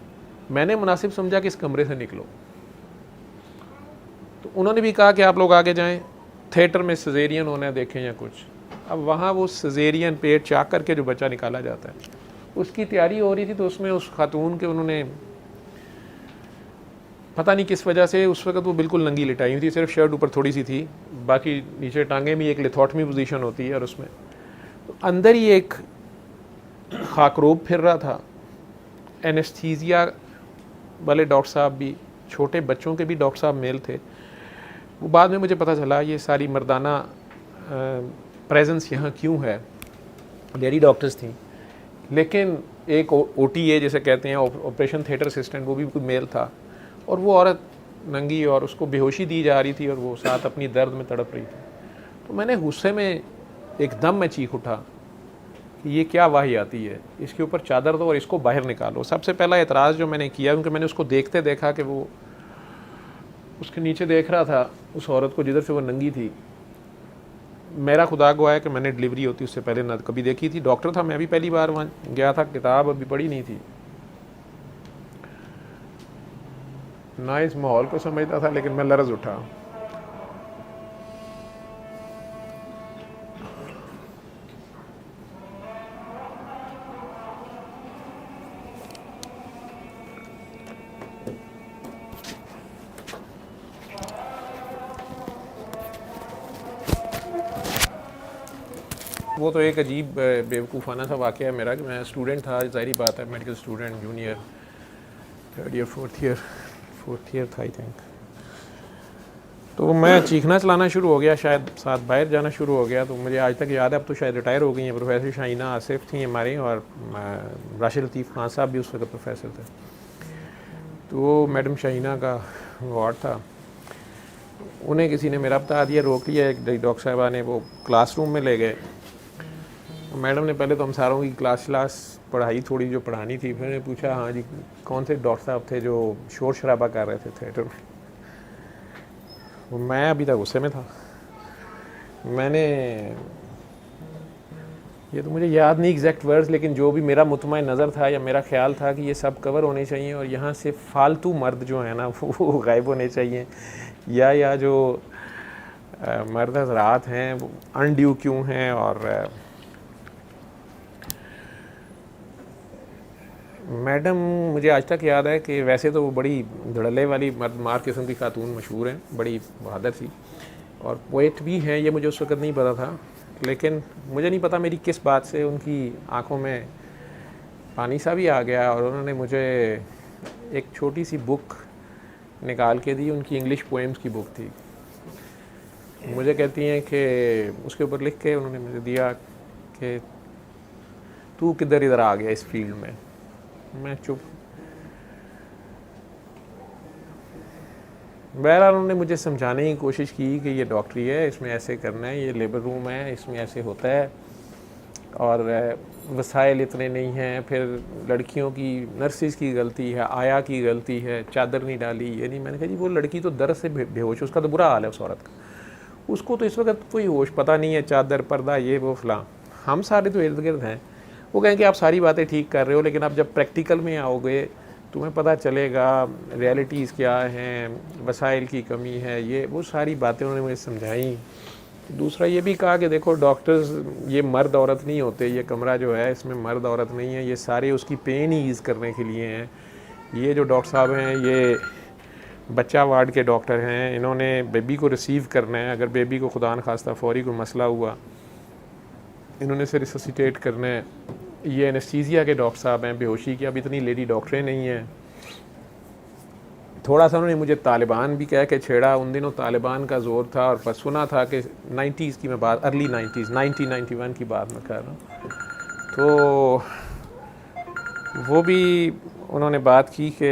मैंने मुनासिब समझा कि इस कमरे से निकलो, तो उन्होंने भी कहा कि आप लोग आगे जाएं, थिएटर में सिजेरियन होना देखें या कुछ। अब वहाँ वो सिजेरियन पेट चाक करके जो बच्चा निकाला जाता है, उसकी तैयारी हो रही थी, तो उसमें उस खातून के उन्होंने पता नहीं किस वजह से उस वक्त वो बिल्कुल नंगी लिटाई हुई थी, सिर्फ शर्ट ऊपर थोड़ी सी थी, बाकी नीचे टांगे में एक लिथोटमी पोजीशन होती है, और उसमें तो अंदर ही एक खाकरोब फिर रहा था। एनेस्थीसिया वाले डॉक्टर साहब भी, छोटे बच्चों के भी डॉक्टर साहब मेल थे। वो बाद में मुझे पता चला ये सारी मर्दाना प्रेजेंस यहाँ क्यों है, लेडी डॉक्टर्स थी, लेकिन एक OTA जिसे कहते हैं, ऑपरेशन थिएटर असिस्टेंट, वो भी कोई मेल था, और वो औरत नंगी और उसको बेहोशी दी जा रही थी और वो साथ अपनी दर्द में तड़प रही थी। तो मैंने गुस्से में एकदम मैं चीख उठा कि ये क्या वाहियाती है, इसके ऊपर चादर दो और इसको बाहर निकालो। सबसे पहला एतराज़ जो मैंने किया, क्योंकि मैंने उसको देखते देखा कि वो उसके नीचे देख रहा था उस औरत को जिधर से वो नंगी थी। मेरा खुदा गवाह है कि मैंने डिलीवरी होती उससे पहले ना कभी देखी थी। डॉक्टर था, मैं भी पहली बार वहाँ गया था, किताब अभी पढ़ी नहीं थी, ना इस माहौल को समझता था, लेकिन मैं लरज़ उठा। वो तो एक अजीब बेवकूफ़ाना सा वाक़या है मेरा कि मैं स्टूडेंट था, ज़ाहिर बात है, medical student, junior 3rd year 4th year था आई थिंक। तो मैं चीखना चलाना शुरू हो गया, शायद साथ बाहर जाना शुरू हो गया। तो मुझे आज तक याद है, अब तो शायद रिटायर हो गई हैं, प्रोफेसर शाहीना आसिफ थी हमारी, और राशिद लतीफ़ खान साहब भी उस वक्त प्रोफेसर थे। तो मैडम शाहीना का वार्ड था, उन्हें किसी ने मेरा बता दिया, रोक लिया, एक डॉक्टर साहबा ने, वो क्लासरूम में ले गए। मैडम ने पहले तो हम सारों की क्लास पढ़ाई, थोड़ी जो पढ़ानी थी, फिर ने पूछा हाँ जी कौन से डॉक्टर साहब थे जो शोर शराबा कर रहे थे थिएटर में। मैं अभी तक गुस्से में था। मैंने, ये तो मुझे याद नहीं एग्जैक्ट वर्ड्स, लेकिन जो भी मेरा मुतमईन नज़र था या मेरा ख्याल था कि ये सब कवर होने चाहिए और यहाँ से फालतू मर्द जो है ना वो गायब होने चाहिए, या जो मर्द हज़रात हैं वो अनड्यू क्यों हैं। और मैडम, मुझे आज तक याद है कि वैसे तो वो बड़ी धड़ल्ले वाली मर्द मार किस्म की खातून मशहूर हैं, बड़ी बहादुर सी, और पोइट भी हैं, ये मुझे उस वक्त नहीं पता था। लेकिन मुझे नहीं पता मेरी किस बात से उनकी आंखों में पानी सा भी आ गया, और उन्होंने मुझे एक छोटी सी बुक निकाल के दी, उनकी इंग्लिश पोएम्स की बुक थी। मुझे कहती हैं कि उसके ऊपर लिख के उन्होंने मुझे दिया कि तू किधर इधर आ गया इस फील्ड में। मैं चुप। बहरहाल उन्होंने मुझे समझाने की कोशिश की कि ये डॉक्टरी है, इसमें ऐसे करना है, ये लेबर रूम है, इसमें ऐसे होता है, और वसाइल इतने नहीं हैं, फिर लड़कियों की नर्सिस की गलती है, आया की गलती है, चादर नहीं डाली, ये नहीं। मैंने कहा जी वो लड़की तो दर्द से बेहोश, उसका तो बुरा हाल है उस औरत का, उसको तो इस वक्त कोई होश पता नहीं है, चादर पर्दा ये वो फलां। हम सारे तो इर्द गिर्द हैं। वो कहें कि आप सारी बातें ठीक कर रहे हो, लेकिन आप जब प्रैक्टिकल में आओगे तुम्हें पता चलेगा रियलिटीज़ क्या हैं, वसाइल की कमी है, ये वो सारी बातें उन्होंने मुझे समझाई। दूसरा ये भी कहा कि देखो डॉक्टर्स ये मर्द औरत नहीं होते, ये कमरा जो है इसमें मर्द औरत नहीं है, ये सारे उसकी पेन ही ईज़ करने के लिए हैं। ये जो डॉक्टर साहब हैं ये बच्चा वार्ड के डॉक्टर हैं, इन्होंने बेबी को रिसीव करना है, अगर बेबी को खुदा न खास्ता फौरी कोई मसला हुआ इन्होंने से रिससिटेट करना है। ये एनेस्थीसिया के डॉक्टर साहब हैं, बेहोशी की अब इतनी लेडी डॉक्टरें नहीं हैं। थोड़ा सा उन्होंने मुझे तालिबान भी कह के छेड़ा, उन दिनों तालिबान का ज़ोर था, और सुना था कि 90s की मैं बात, अर्ली 90s 1991 की बात मैं कर रहा हूँ। तो वो भी उन्होंने बात की कि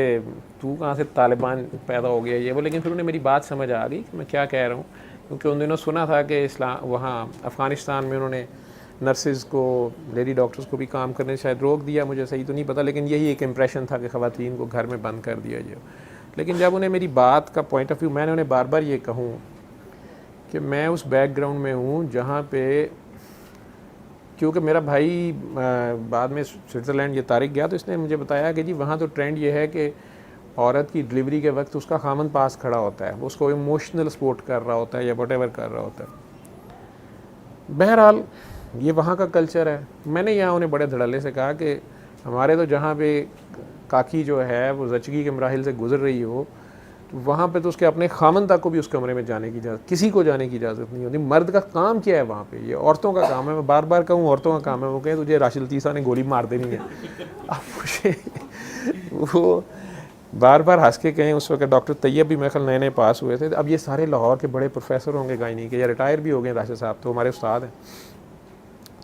तू कहाँ से तालिबान पैदा हो गया ये वो, लेकिन फिर उन्हें मेरी बात समझ आ गई कि मैं क्या कह रहा हूँ, क्योंकि उन दिनों सुना था कि इस्लाम वहाँ अफ़गानिस्तान में उन्होंने नर्सेज़ को, लेडी डॉक्टर्स को भी काम करने शायद रोक दिया, मुझे सही तो नहीं पता, लेकिन यही एक इम्प्रेशन था कि ख़वातीन को घर में बंद कर दिया जाए। लेकिन जब उन्हें मेरी बात का पॉइंट ऑफ व्यू, मैंने उन्हें बार बार ये कहूँ कि मैं उस बैकग्राउंड में हूँ जहाँ पे, क्योंकि मेरा भाई बाद में स्विट्ज़रलैंड ये तारिक गया, तो इसने मुझे बताया कि जी वहाँ तो ट्रेंड ये है कि औरत की डिलीवरी के वक्त उसका खामन पास खड़ा होता है, वो उसको इमोशनल सपोर्ट कर रहा होता है या वटेवर कर रहा होता है। बहरहाल ये वहाँ का कल्चर है। मैंने यहाँ उन्हें बड़े धड़ल्ले से कहा कि हमारे तो जहाँ पे काकी जो है वो ज़चगी के मराहिल से गुजर रही हो, तो वहाँ पे तो उसके अपने खामन तक को भी उस कमरे में जाने की इजाज़त, किसी को जाने की इजाज़त नहीं होती। मर्द का काम क्या है वहाँ पे? ये औरतों का काम है। मैं बार बार कहूँ औरतों का काम है। वो कहें तुझे राशिद तीसा ने गोली मार देनी है, अब मुझे वो बार बार हंस के कहें। उस वक्त डॉक्टर तैयब भी मेरे ख्याल नए नए पास हुए थे। अब ये सारे लाहौर के बड़े प्रोफेसर होंगे गायनी के, या रिटायर भी हो गए राशिद साहब, तो हमारे उस्ताद हैं।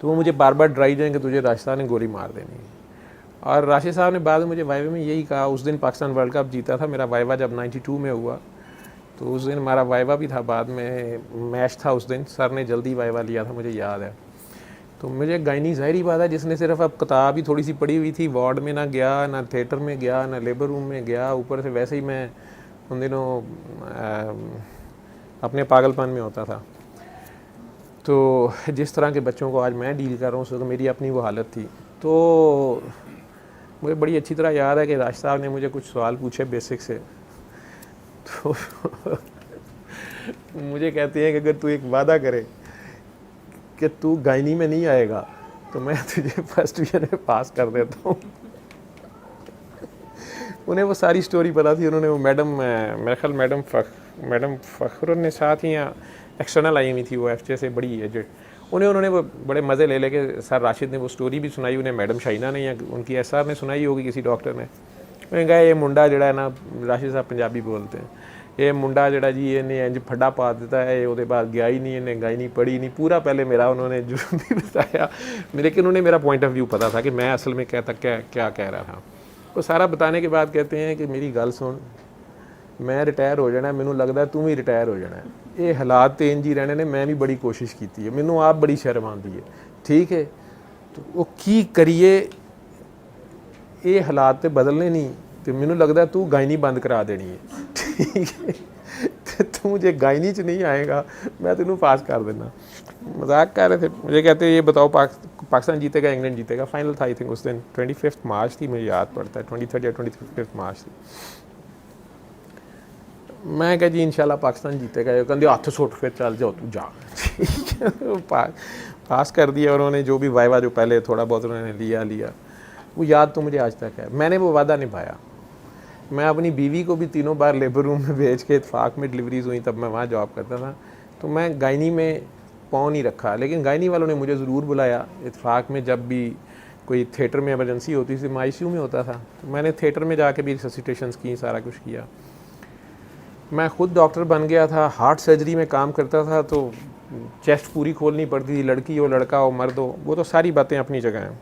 तो वो मुझे बार बार डराई जाएंगे तुझे राशिद साहब ने गोली मार देनी है। और राशिद साहब ने बाद में मुझे वाइवा में यही कहा, उस दिन पाकिस्तान वर्ल्ड कप जीता था, मेरा वाइवा जब 92 में हुआ, तो उस दिन हमारा वाइवा भी था, बाद में मैच था उस दिन, सर ने जल्दी वाइवा लिया था, मुझे याद है। तो मुझे गायनी ज़ाहिरी बात है जिसने सिर्फ अब किताब ही थोड़ी सी पढ़ी हुई थी, वार्ड में ना गया, ना थिएटर में गया, ना लेबर रूम में गया, ऊपर से वैसे ही मैं उन दिनों अपने पागलपन में होता था। तो जिस तरह के बच्चों को आज मैं डील कर रहा हूँ, तो मेरी अपनी वो हालत थी। तो मुझे बड़ी अच्छी तरह याद है कि राशिद साहब ने मुझे कुछ सवाल पूछे बेसिक से, तो मुझे कहते हैं कि अगर तू एक वादा करे कि तू गायनी में नहीं आएगा तो मैं तुझे फर्स्ट ईयर में पास कर देता हूँ। उन्हें वो सारी स्टोरी पता थी। उन्होंने वो मेरे ख्याल मैडम फ़खर ने साथ ही एक्सटर्नल आई हुई थी, वो एफजे से बड़ी एजेड। उन्होंने वो बड़े मज़े ले लेके सर राशिद ने वो स्टोरी भी सुनाई, उन्हें मैडम शाइना ने या उनकी एसआर ने सुनाई होगी किसी डॉक्टर ने। उन्हें कहा ये मुंडा जड़ा है ना, राशिद साहब पंजाबी बोलते हैं, ये मुंडा जड़ा जी इन्हें इंज फड्डा पा देता है, उसके बाद गया ही नहीं, इन्हें गाई नहीं पढ़ी नहीं। पूरा पहले मेरा उन्होंने जो भी बताया, लेकिन उन्हें मेरा पॉइंट ऑफ व्यू पता था कि मैं असल में क्या कह रहा था। वो सारा बताने के बाद कहते हैं कि मेरी गल सुन, मैं रिटायर हो जाना, मैनू लगता तू भी रिटायर हो जाना, ये हालात तो इंज ही रहने ने, मैं भी बड़ी कोशिश की है, मैनू आप बड़ी शर्म आती है, ठीक है, तो वो की करिए, ये हालात तो बदलने नहीं, तो मैनू लगता तू गायनी बंद करा देनी है, ठीक है, तो तू मुझे गायनी च नहीं आएगा, मैं तेनू पास कर देना। मजाक कर रहे थे। मुझे कहते ये बताओ पाकिस्तान जीतेगा इंग्लैंड जीतेगा? फाइनल था आई थिंक उस दिन 25 मार्च थी, मुझे याद पड़ता है 23 या 25 मार्च थी। मैं कहा जी इंशाल्लाह पाकिस्तान जीतेगा। ये कहते हाथ सुट फिर चल जाओ तू जा, ठीक है। पास कर दिया उन्होंने। जो भी वाइवा जो पहले थोड़ा बहुत उन्होंने लिया वो याद तो मुझे आज तक है। मैंने वो वादा निभाया। मैं अपनी बीवी को भी 3 बार लेबर रूम में भेज के, इत्फाक में डिलीवरीज हुई तब मैं वहाँ जॉब करता था, तो मैं गायनी में पाँव नहीं रखा, लेकिन गायनी वालों ने मुझे ज़रूर बुलाया इत्फाक में। जब भी कोई थिएटर में इमरजेंसी होती थी, मैं ICU में होता था, तो मैंने थिएटर में जाके भी रिससिटेशंस की, सारा कुछ किया। मैं ख़ुद डॉक्टर बन गया था, हार्ट सर्जरी में काम करता था, तो चेस्ट पूरी खोलनी पड़ती थी, लड़की हो लड़का हो मर्द हो, वो तो सारी बातें अपनी जगह हैं।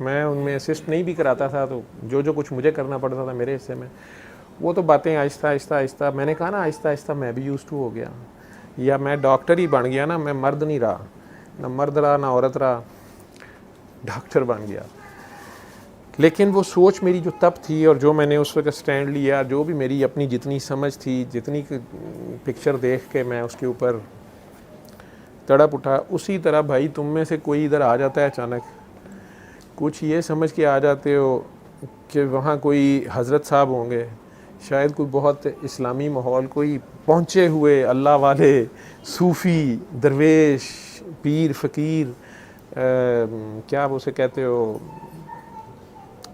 मैं उनमें असिस्ट नहीं भी कराता था, तो जो कुछ मुझे करना पड़ता था मेरे हिस्से में, वो तो बातें आहिस्ता मैंने कहा ना, आहिस्ता मैं भी यूज़ टू हो गया। या मैं डॉक्टर ही बन गया ना, मैं मर्द नहीं रहा, ना मर्द रहा ना औरत रहा, डॉक्टर बन गया। लेकिन वो सोच मेरी जो तब थी और जो मैंने उस वक्त स्टैंड लिया, जो भी मेरी अपनी जितनी समझ थी, जितनी पिक्चर देख के मैं उसके ऊपर तड़प उठा, उसी तरह भाई तुम में से कोई इधर आ जाता है अचानक, कुछ ये समझ के आ जाते हो कि वहाँ कोई हज़रत साहब होंगे, शायद कोई बहुत इस्लामी माहौल, कोई पहुँचे हुए अल्लाह वाले सूफ़ी दरवेश पीर फ़कीर, क्या वो उसे कहते हो,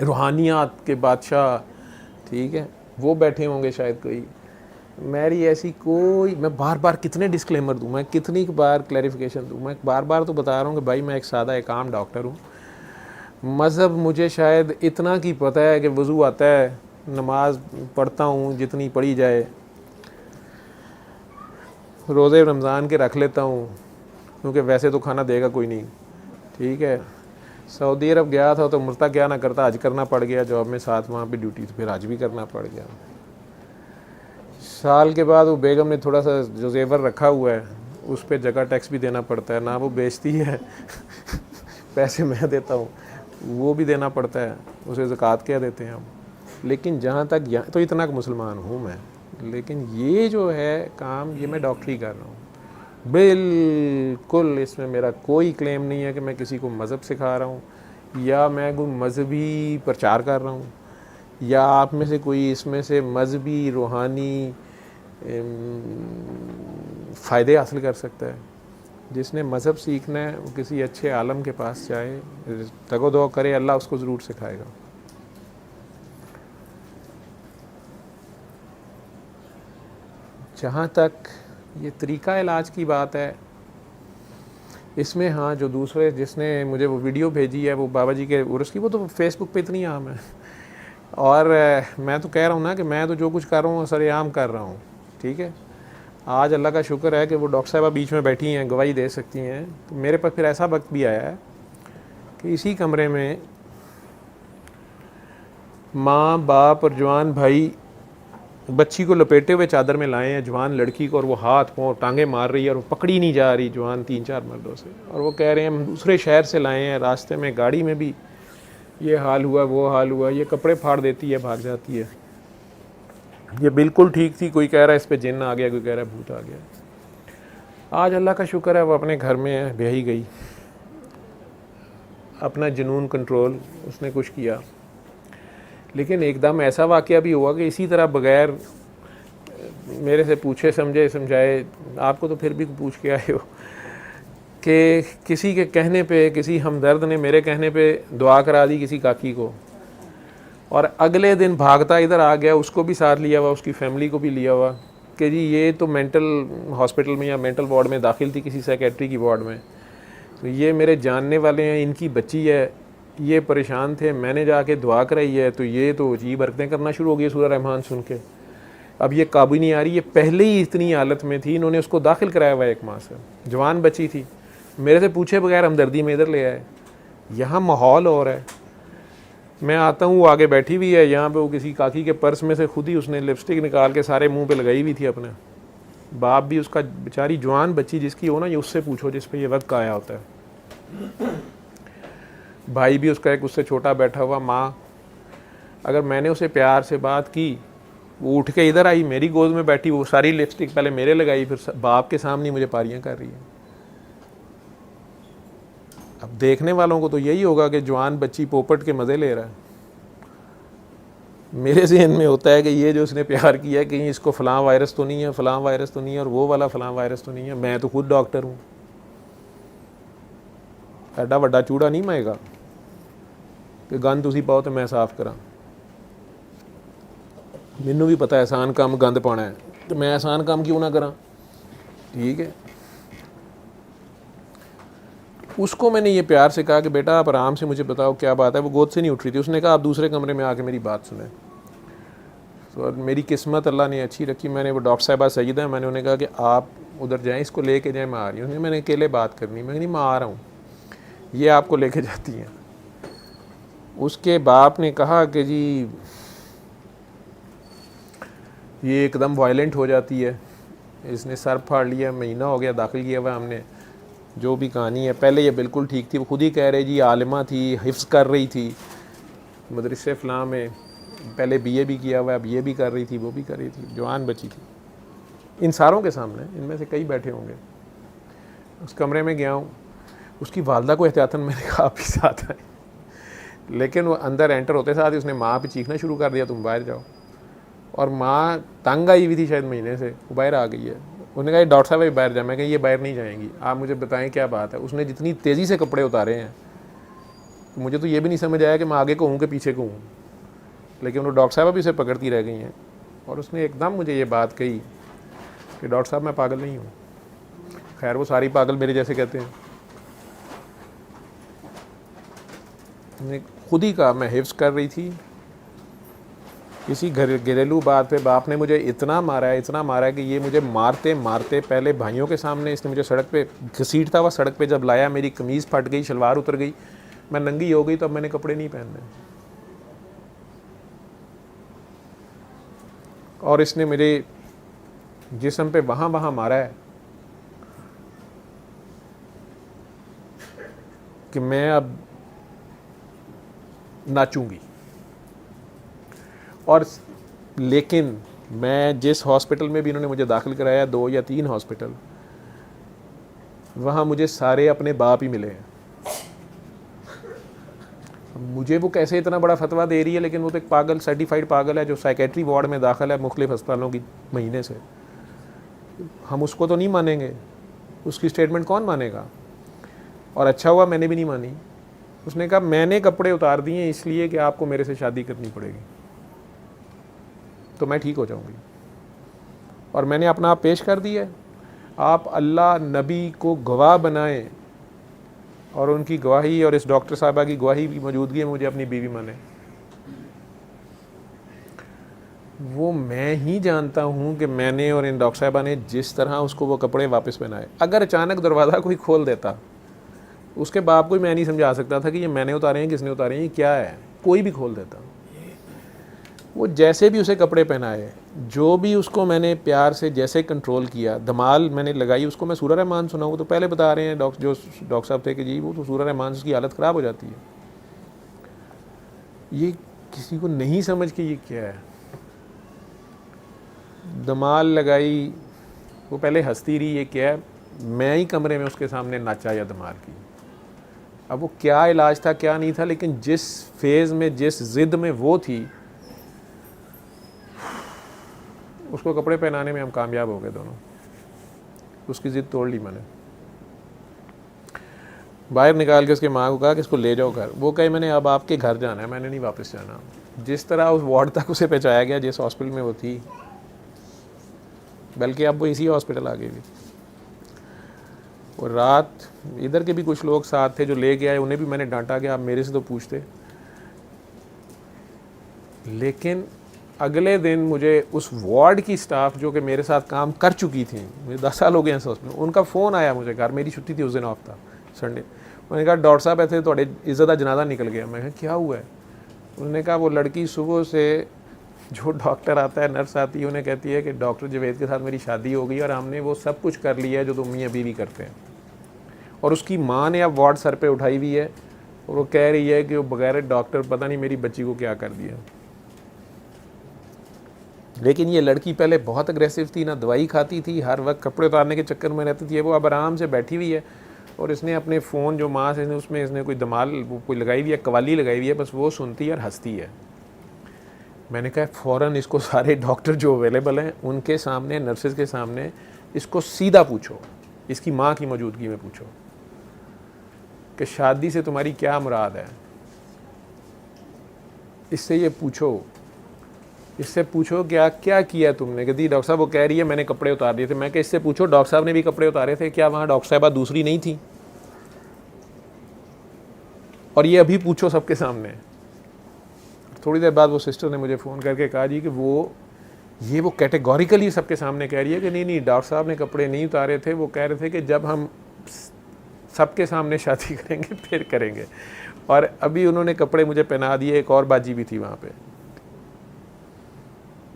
रूहानियात के बादशाह, ठीक है, वो बैठे होंगे शायद कोई। मेरी ऐसी कोई, मैं बार बार कितने डिस्क्लेमर दूँ, मैं कितनी बार क्लैरिफिकेशन दूँ, मैं बार बार तो बता रहा हूँ कि भाई मैं एक सादा एक आम डॉक्टर हूँ। मज़हब मुझे शायद इतना की पता है कि वज़ू आता है, नमाज पढ़ता हूँ जितनी पढ़ी जाए, रोज़े रमज़ान के रख लेता हूँ क्योंकि वैसे तो खाना देगा कोई नहीं, ठीक है। सऊदी अरब गया था तो मरता क्या ना करता, हज करना पड़ गया, जॉब में साथ वहाँ पे ड्यूटी, तो फिर हज भी करना पड़ गया। साल के बाद वो बेगम ने थोड़ा सा जो जेवर रखा हुआ है उस पर जगह टैक्स भी देना पड़ता है, ना वो बेचती है पैसे मैं देता हूँ, वो भी देना पड़ता है, उसे ज़कात क्या देते हैं हम। लेकिन जहाँ तक यहाँ तो इतना मुसलमान हूँ मैं, लेकिन ये जो है काम, ये मैं डॉक्टरी कर रहा हूँ, बिल्कुल इसमें मेरा कोई क्लेम नहीं है कि मैं किसी को मज़हब सिखा रहा हूँ या मैं कोई मजहबी प्रचार कर रहा हूँ या आप में से कोई इसमें से मजहबी रूहानी फ़ायदे हासिल कर सकता है। जिसने मज़हब सीखना है वो किसी अच्छे आलम के पास जाए, तगो-दो करे, अल्लाह उसको ज़रूर सिखाएगा। जहाँ तक ये तरीका इलाज की बात है, इसमें हाँ जो दूसरे जिसने मुझे वो वीडियो भेजी है वो बाबा जी के उर्स की, वो तो फेसबुक पे इतनी आम है, और मैं तो कह रहा हूँ ना कि मैं तो जो कुछ कर रहा हूँ सरेआम कर रहा हूँ, ठीक है। आज अल्लाह का शुक्र है कि वो डॉक्टर साहबा बीच में बैठी हैं, गवाही दे सकती हैं। तो मेरे पास फिर ऐसा वक्त भी आया है कि इसी कमरे में माँ बाप और जवान भाई बच्ची को लपेटे हुए चादर में लाए हैं, जवान लड़की को, और वो हाथ पाँव टांगे मार रही है और वो पकड़ी नहीं जा रही जवान 3-4 मर्दों से, और वो कह रहे हैं हम दूसरे शहर से लाए हैं, रास्ते में गाड़ी में भी ये हाल हुआ वो हाल हुआ, ये कपड़े फाड़ देती है भाग जाती है, ये बिल्कुल ठीक थी, कोई कह रहा है इस पर जिन्न आ गया, कोई कह रहा है भूत आ गया। आज अल्लाह का शुक्र है वो अपने घर में है, ब्याही गई, अपना जुनून कंट्रोल उसने कुछ किया। लेकिन एकदम ऐसा वाक़या भी हुआ कि इसी तरह बग़ैर मेरे से पूछे समझे समझाए, आपको तो फिर भी पूछ के आए हो, कि किसी के कहने पे, किसी हमदर्द ने मेरे कहने पे दुआ करा दी किसी काकी को, और अगले दिन भागता इधर आ गया, उसको भी साथ लिया हुआ, उसकी फैमिली को भी लिया हुआ कि जी ये तो मेंटल हॉस्पिटल में या मेंटल वार्ड में दाखिल थी, किसी साइकेट्री की वार्ड में, तो ये मेरे जानने वाले हैं, इनकी बच्ची है, ये परेशान थे, मैंने जाके दुआ कराई है, तो ये तो अजीब हरकतें करना शुरू हो गई सूरह रहमान सुन के, अब ये काबू नहीं आ रही, ये पहले ही इतनी हालत में थी, इन्होंने उसको दाखिल कराया हुआ 1 माह से, जवान बच्ची थी, मेरे से पूछे बगैर हमदर्दी में इधर ले आए। यहाँ माहौल और है, मैं आता हूँ, वो आगे बैठी हुई है, यहाँ पे वो किसी काकी के पर्स में से खुद ही उसने लिपस्टिक निकाल के सारे मुंह पे लगाई हुई थी अपने, बाप भी उसका, बेचारी जवान बच्ची जिसकी हो ना, ये उससे पूछो जिस पे ये वक्त आया होता है, भाई भी उसका एक उससे छोटा बैठा हुआ, माँ, अगर मैंने उसे प्यार से बात की, वो उठ के इधर आई, मेरी गोद में बैठी, वो सारी लिपस्टिक पहले मेरे लगाई, फिर बाप के सामने मुझे पारियां कर रही है। अब देखने वालों को तो यही होगा कि जवान बच्ची पोपट के मज़े ले रहा है, मेरे ज़हन में होता है कि ये जो उसने प्यार किया है, कहीं इसको फ़लाँ वायरस तो नहीं है, फ़लाँ वायरस तो नहीं है, और वो वाला फ़लाँ वायरस तो नहीं है। मैं तो खुद डॉक्टर हूँ, एडा वड्डा चूड़ा नहीं माएगा कि गंद तुसी पाओ तो मैं साफ़ करा, मैनू भी पता है आसान काम गंद पाना है, तो मैं आसान काम क्यों ना करा, ठीक है। उसको मैंने ये प्यार से कहा कि बेटा आप आराम से मुझे बताओ क्या बात है, वो गोद से नहीं उठ रही थी, उसने कहा आप दूसरे कमरे में आके मेरी बात सुने। तो मेरी किस्मत अल्लाह ने अच्छी रखी, मैंने वो डॉक्टर साहिबा सईदा है, मैंने उन्हें कहा कि आप उधर जाएँ, इसको लेके जाएँ, मैं आ रही हूँ, मैंने अकेले बात करनी, मैं नहीं, मैं आ रहा हूँ, ये आपको लेके जाती हैं। उसके बाप ने कहा कि जी ये एकदम वायलेंट हो जाती है, इसने सर फाड़ लिया, महीना हो गया दाखिल किया हुआ हमने, जो भी कहानी है, पहले ये बिल्कुल ठीक थी, वो खुद ही कह रहे जी आलिमा थी, हिफ्ज़ कर रही थी मदरसे फ़लाँ में, पहले बीए भी किया हुआ है, अब ये भी कर रही थी, वो भी कर रही थी, जवान बची थी इन सारों के सामने, इनमें से कई बैठे होंगे। उस कमरे में गया हूँ, उसकी वालदा को एहतियातन मैंने कहा आप ही साथ आए, लेकिन वो अंदर एंटर होते साथ ही उसने माँ पे चीखना शुरू कर दिया तुम बाहर जाओ। और माँ तंग आई हुई थी शायद महीने से, वो बाहर आ गई है। उन्होंने कहा डॉक्टर साहब ये बाहर जाए, मैं कहा ये बाहर नहीं जाएंगी, आप मुझे बताएं क्या बात है। उसने जितनी तेज़ी से कपड़े उतारे हैं तो मुझे तो ये भी नहीं समझ आया कि मैं आगे को हूँ कि पीछे को हूँ, लेकिन वो डॉक्टर साहब भी उसे पकड़ती रह गई हैं। और उसने एकदम मुझे ये बात कही कि डॉक्टर साहब मैं पागल नहीं हूँ। खैर वो सारी पागल मेरे जैसे कहते हैं। मैंने खुद ही कहा मैं हिफ्ज़ कर रही थी, किसी घरेलू बात पे बाप ने मुझे इतना मारा है कि ये मुझे मारते मारते पहले भाइयों के सामने इसने मुझे सड़क पे घसीटता हुआ सड़क पे जब लाया, मेरी कमीज़ फट गई, शलवार उतर गई, मैं नंगी हो गई, तो अब मैंने कपड़े नहीं पहनने। और इसने मेरे जिस्म पे वहाँ मारा है कि मैं अब नाचूंगी। और लेकिन मैं जिस हॉस्पिटल में भी इन्होंने मुझे दाखिल कराया, 2 या 3 हॉस्पिटल, वहाँ मुझे सारे अपने बाप ही मिले हैं। मुझे वो कैसे इतना बड़ा फतवा दे रही है, लेकिन वो तो एक पागल, सर्टिफाइड पागल है जो साइकेट्री वार्ड में दाखिल है मुख्तलिफ अस्पतालों की महीने से। हम उसको तो नहीं मानेंगे, उसकी स्टेटमेंट कौन मानेगा। और अच्छा हुआ मैंने भी नहीं मानी। उसने कहा मैंने कपड़े उतार दिए इसलिए कि आपको मेरे से शादी करनी पड़ेगी तो मैं ठीक हो जाऊंगी। और मैंने अपना आप पेश कर दिया। आप अल्लाह नबी को गवाह बनाएं और उनकी गवाही और इस डॉक्टर साहबा की गवाही की मौजूदगी में मुझे अपनी बीवी माने। वो मैं ही जानता हूँ कि मैंने और इन डॉक्टर साहबा ने जिस तरह उसको वो कपड़े वापस पहनाए। अगर अचानक दरवाज़ा कोई खोल देता, उसके बाप को मैं नहीं समझा सकता था कि ये मैंने उतारे हैं, किसने उतारे हैं, ये क्या है, कोई भी खोल देता। वो जैसे भी उसे कपड़े पहनाए, जो भी उसको मैंने प्यार से जैसे कंट्रोल किया, धमाल मैंने लगाई, उसको मैं सूरह रहमान सुनाऊँ तो पहले बता रहे हैं डॉक्टर साहब थे कि जी वो तो सूरह रहमान से उसकी हालत ख़राब हो जाती है। ये किसी को नहीं समझ के ये क्या है। धमाल लगाई, वो पहले हंसती रही, ये क्या है, मैं ही कमरे में उसके सामने नाचा या धमाल की। अब वो क्या इलाज था क्या नहीं था, लेकिन जिस फेज़ में जिस ज़िद में वो थी, उसको कपड़े पहनाने में हम कामयाब हो गए दोनों। उसकी ज़िद तोड़ ली मैंने। बाहर निकाल के उसकी माँ को कहा कि इसको ले जाओ घर। वो कहे मैंने अब आपके घर जाना है, मैंने नहीं वापस जाना। जिस तरह उस वार्ड तक उसे पहुँचाया गया जिस हॉस्पिटल में वो थी, बल्कि अब वो इसी हॉस्पिटल आ गई थी। और रात इधर के भी कुछ लोग साथ थे जो ले के आए, उन्हें भी मैंने डांटा कि आप मेरे से तो पूछते। लेकिन अगले दिन मुझे उस वार्ड की स्टाफ जो कि मेरे साथ काम कर चुकी थी, मुझे 10 साल हो गए हैं हॉस्पिटल, उनका फ़ोन आया मुझे घर, मेरी छुट्टी थी उस दिन, ऑफ था संडे। उन्होंने कहा डॉक्टर साहब ऐसे थोड़े इज़्ज़त का जनाजा निकल गया। मैं कहा क्या हुआ है। उन्होंने कहा वो लड़की सुबह से जो डॉक्टर आता है, नर्स आती है, उन्हें कहती है कि डॉक्टर जवेद के साथ मेरी शादी हो गई और हमने वो सब कुछ कर लिया है जो तो मियाँ बीवी करते हैं। और उसकी माँ ने अब वार्ड सर पे उठाई हुई है और वो कह रही है कि वो बगैर डॉक्टर पता नहीं मेरी बच्ची को क्या कर दिया। लेकिन ये लड़की पहले बहुत अग्रेसिव थी, ना दवाई खाती थी, हर वक्त कपड़े उतारने के चक्कर में रहती थी। वो अब आराम से बैठी हुई है और इसने अपने फ़ोन जो माँ से उसमें इसने कोई धमाल वो कोई लगाई हुई है, कवाली लगाई हुई है, बस वो सुनती है और हंसती है। मैंने कहा फ़ौरन इसको सारे डॉक्टर जो अवेलेबल हैं उनके सामने, नर्सेज के सामने, इसको सीधा पूछो, इसकी माँ की मौजूदगी में पूछो कि शादी से तुम्हारी क्या मुराद है। इससे ये पूछो, इससे पूछो क्या क्या किया तुमने। कहती डॉक्टर साहब वो कह रही है मैंने कपड़े उतार दिए थे। मैं कि इससे पूछो डॉक्टर साहब ने भी कपड़े उतारे थे क्या, वहाँ डॉक्टर साहबा दूसरी नहीं थी। और ये अभी पूछो सबके सामने। थोड़ी देर बाद वो सिस्टर ने मुझे फ़ोन करके कहा जी कि वो कैटेगोरिकली सबके सामने कह रही है कि नहीं डॉक्टर साहब ने कपड़े नहीं उतारे थे, वो कह रहे थे कि जब हम सबके सामने शादी करेंगे फिर करेंगे। और अभी उन्होंने कपड़े मुझे पहना दिए। एक और बाजी भी थी वहाँ पे,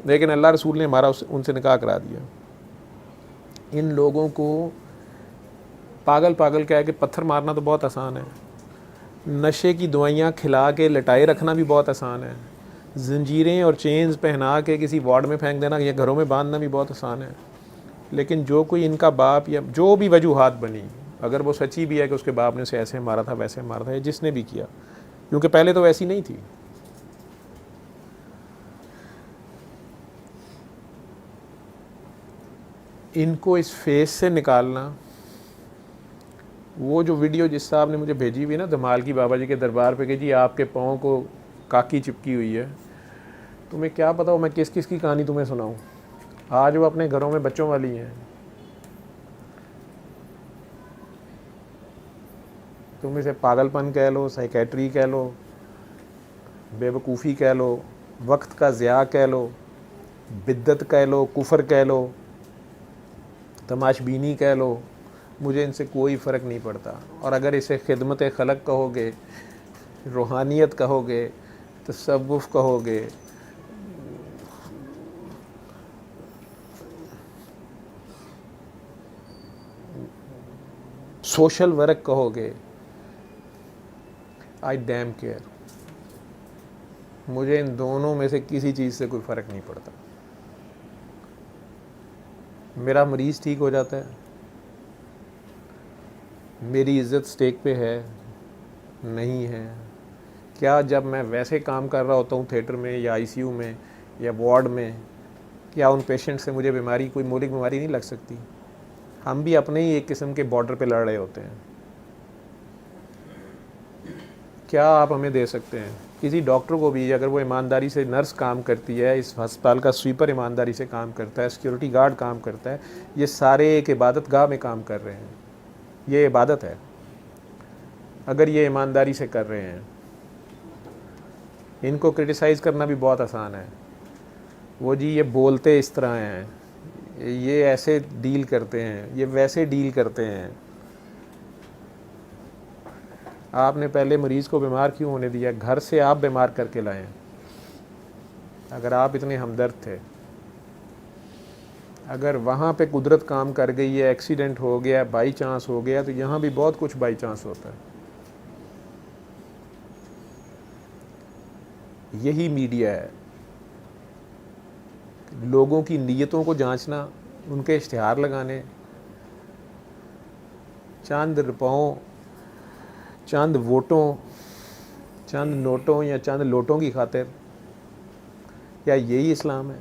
लेकिन अल्लाह रसूल ने हमारा उनसे निकाह करा दिया। इन लोगों को पागल पागल कह के पत्थर मारना तो बहुत आसान है, नशे की दवाइयाँ खिला के लटाए रखना भी बहुत आसान है, जंजीरें और चेन्स पहना के किसी वार्ड में फेंक देना या घरों में बांधना भी बहुत आसान है। लेकिन जो कोई इनका बाप या जो भी वजूहात बनी, अगर वो सच्ची भी है कि उसके बाप ने उसे ऐसे मारा था वैसे मारा था, या जिसने भी किया, क्योंकि पहले तो वैसी नहीं थी। इनको इस फेस से निकालना, वो जो वीडियो जिस साहब ने मुझे भेजी हुई ना धमाल की बाबा जी के दरबार पे कि जी आपके पाँव को काकी चिपकी हुई है, तुम्हें क्या पता हो मैं किस किस की कहानी तुम्हें सुनाऊं। आज वो अपने घरों में बच्चों वाली हैं, तुम इसे पागलपन कह लो, साइकेट्री कह लो, बेवकूफ़ी कह लो, वक्त का ज़िया कह लो, बिद्दत कह लो, कुफर कह लो, तमाशबीनी कह लो, मुझे इनसे कोई फ़र्क नहीं पड़ता। और अगर इसे खिदमत खलक कहोगे, रूहानियत कहोगे, तसव्वुफ़ कहोगे, सोशल वर्क कहोगे, आई डैम केयर, मुझे इन दोनों में से किसी चीज़ से कोई फ़र्क नहीं पड़ता। मेरा मरीज़ ठीक हो जाता है, मेरी इज़्ज़त स्टेक पे है नहीं है। क्या जब मैं वैसे काम कर रहा होता हूँ थिएटर में या आईसीयू में या वार्ड में, क्या उन पेशेंट से मुझे बीमारी, कोई मौलिक बीमारी नहीं लग सकती? हम भी अपने ही एक किस्म के बॉर्डर पे लड़ रहे होते हैं। क्या आप हमें दे सकते हैं? किसी डॉक्टर को भी, अगर वो ईमानदारी से, नर्स काम करती है, इस अस्पताल का स्वीपर ईमानदारी से काम करता है, सिक्योरिटी गार्ड काम करता है, ये सारे एक इबादत गाह में काम कर रहे हैं, ये इबादत है। अगर ये ईमानदारी से कर रहे हैं, इनको क्रिटिसाइज़ करना भी बहुत आसान है। वो जी ये बोलते इस तरह हैं, ये ऐसे डील करते हैं, ये वैसे डील करते हैं। आपने पहले मरीज़ को बीमार क्यों होने दिया? घर से आप बीमार करके लाएं। अगर आप इतने हमदर्द थे, अगर वहाँ पे कुदरत काम कर गई है, एक्सीडेंट हो गया, बाई चांस हो गया, तो यहाँ भी बहुत कुछ बाई चांस होता है। यही मीडिया है, लोगों की नीयतों को जांचना, उनके इश्तिहार लगाने, चंद रुपयों, चंद वोटों, चंद नोटों या चंद लोटों की खातिर। क्या यही इस्लाम है?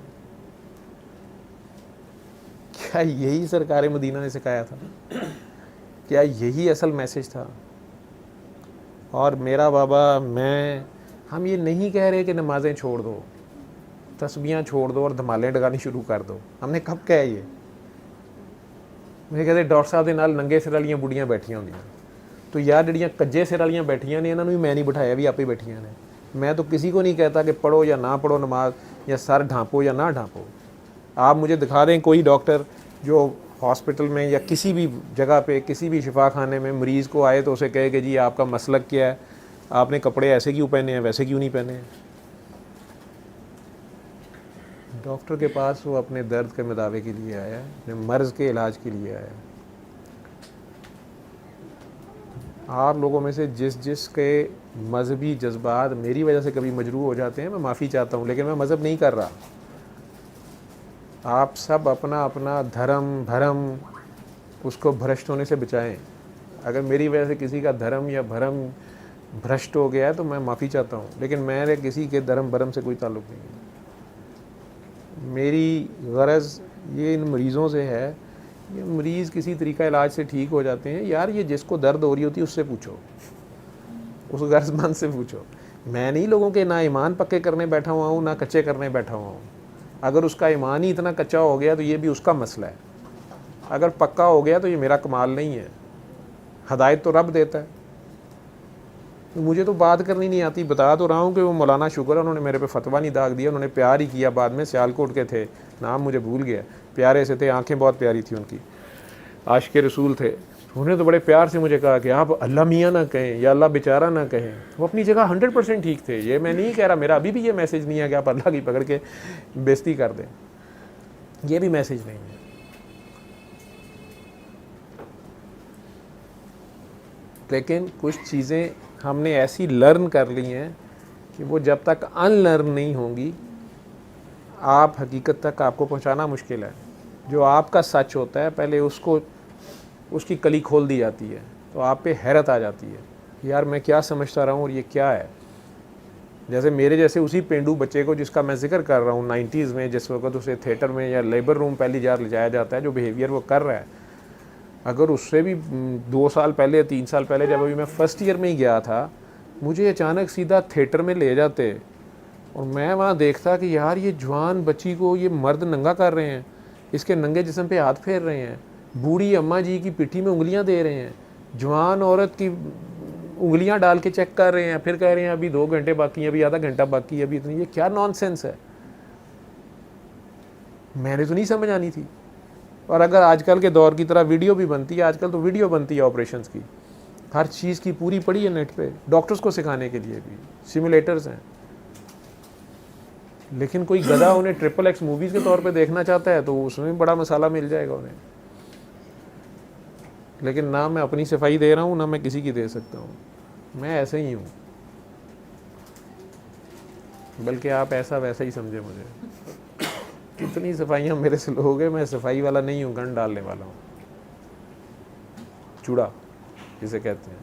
क्या यही सरकार मदीना ने सिखाया था? क्या यही असल मैसेज था? और मेरा बाबा, मैं, हम ये नहीं कह रहे कि नमाज़ें छोड़ दो, तस्बीहां छोड़ दो और धमालें लगानी शुरू कर दो। हमने कब कहा ये? मैं कहते डॉक्टर साहब के नाल नंगे सिर वालियां बुढ़ियां बैठियां होंदियां, तो यार जड़ियां कज्जे सिर वालियां बैठियां ने, इन्हां नूं भी मैं नहीं बिठाया, भी आपे बैठियां ने। मैं तो किसी को नहीं कहता कि पढ़ो या ना पढ़ो नमाज, या सर ढांपो या ना ढांपो। आप मुझे दिखा दें कोई डॉक्टर जो हॉस्पिटल में या किसी भी जगह पे, किसी भी शिफा खाने में मरीज़ को आए तो उसे कहे कि जी आपका मसलक क्या है, आपने कपड़े ऐसे क्यों पहने हैं, वैसे क्यों नहीं पहने हैं। डॉक्टर के पास वो अपने दर्द के मदावे के लिए आया है, अपने मर्ज़ के इलाज के लिए आया है। आप लोगों में से जिस के मजहबी जज्बात मेरी वजह से कभी मजरूह हो जाते हैं, मैं माफ़ी चाहता हूँ, लेकिन मैं मज़हब नहीं कर रहा। आप सब अपना अपना धर्म भरम उसको भ्रष्ट होने से बचाएं। अगर मेरी वजह से किसी का धर्म या भरम भ्रष्ट हो गया है तो मैं माफ़ी चाहता हूँ, लेकिन मेरे किसी के धर्म भरम से कोई ताल्लुक़ नहीं है। मेरी गरज़ ये इन मरीज़ों से है, ये मरीज़ किसी तरीका इलाज से ठीक हो जाते हैं। यार ये जिसको दर्द हो रही होती है उससे पूछो, उस गर्जमंद से पूछो। मैं नहीं लोगों के ना ईमान पक्के करने बैठा हुआ हूँ, ना कच्चे करने बैठा हुआ हूँ। अगर उसका ईमान ही इतना कच्चा हो गया तो ये भी उसका मसला है, अगर पक्का हो गया तो ये मेरा कमाल नहीं है। हदायत तो रब देता है, मुझे तो बात करनी नहीं आती। बता तो रहा हूँ कि वो मौलाना शुक्र है, उन्होंने मेरे पे फतवा नहीं दाग दिया, उन्होंने प्यार ही किया। बाद में सियालकोट के थे, नाम मुझे भूल गया, प्यारे से थे, आंखें बहुत प्यारी थी उनकी, आशिक़ रसूल थे। उन्होंने तो बड़े प्यार से मुझे कहा कि आप अल्लाह मियाँ ना कहें या अल्लाह बेचारा ना कहें। वो अपनी जगह 100% ठीक थे। ये मैं नहीं कह रहा, मेरा अभी भी ये मैसेज नहीं है कि आप अल्लाह की पकड़ के बेइज्जती कर दें, ये भी मैसेज नहीं है। लेकिन कुछ चीज़ें हमने ऐसी लर्न कर ली हैं कि वो जब तक अनलर्न नहीं होंगी आप हकीकत तक आपको पहुंचाना मुश्किल है। जो आपका सच होता है पहले उसको उसकी कली खोल दी जाती है तो आप पे हैरत आ जाती है, यार मैं क्या समझता रहा हूँ और ये क्या है। जैसे मेरे जैसे उसी पेंडू बच्चे को जिसका मैं जिक्र कर रहा हूँ 90s में, जिस वक्त उसे थिएटर में या लेबर रूम पहली बार ले जाया जाता है, जो बिहेवियर वो कर रहा है, अगर उससे भी 2 साल पहले या 3 साल पहले जब अभी मैं फर्स्ट ईयर में ही गया था, मुझे अचानक सीधा थिएटर में ले जाते और मैं वहाँ देखता कि यार ये जवान बच्ची को ये मर्द नंगा कर रहे हैं, इसके नंगे जिस्म पे हाथ फेर रहे हैं, बूढ़ी अम्मा जी की पिट्ठी में उंगलियां दे रहे हैं, जवान औरत की उंगलियां डाल के चेक कर रहे हैं, फिर कह रहे हैं अभी 2 घंटे बाकी है, अभी आधा घंटा बाकी है, अभी इतनी, ये क्या नॉनसेंस है। मैंने तो नहीं समझ आनी थी। और अगर आजकल के दौर की तरह वीडियो भी बनती है, आजकल तो वीडियो बनती है ऑपरेशंस की, हर चीज़ की पूरी पड़ी है नेट पे, डॉक्टर्स को सिखाने के लिए भी सिमुलेटर्स हैं। लेकिन कोई गधा उन्हें XXX मूवीज़ के तौर पे देखना चाहता है तो उसमें बड़ा मसाला मिल जाएगा उन्हें। लेकिन ना मैं अपनी सफाई दे रहा हूँ ना मैं किसी की दे सकता हूँ, मैं ऐसे ही हूँ, बल्कि आप ऐसा वैसा ही समझे मुझे। कितनी सफाइयाँ मेरे से लोगे, मैं सफाई वाला नहीं हूँ, गंद डालने वाला हूँ, चूड़ा जिसे कहते हैं।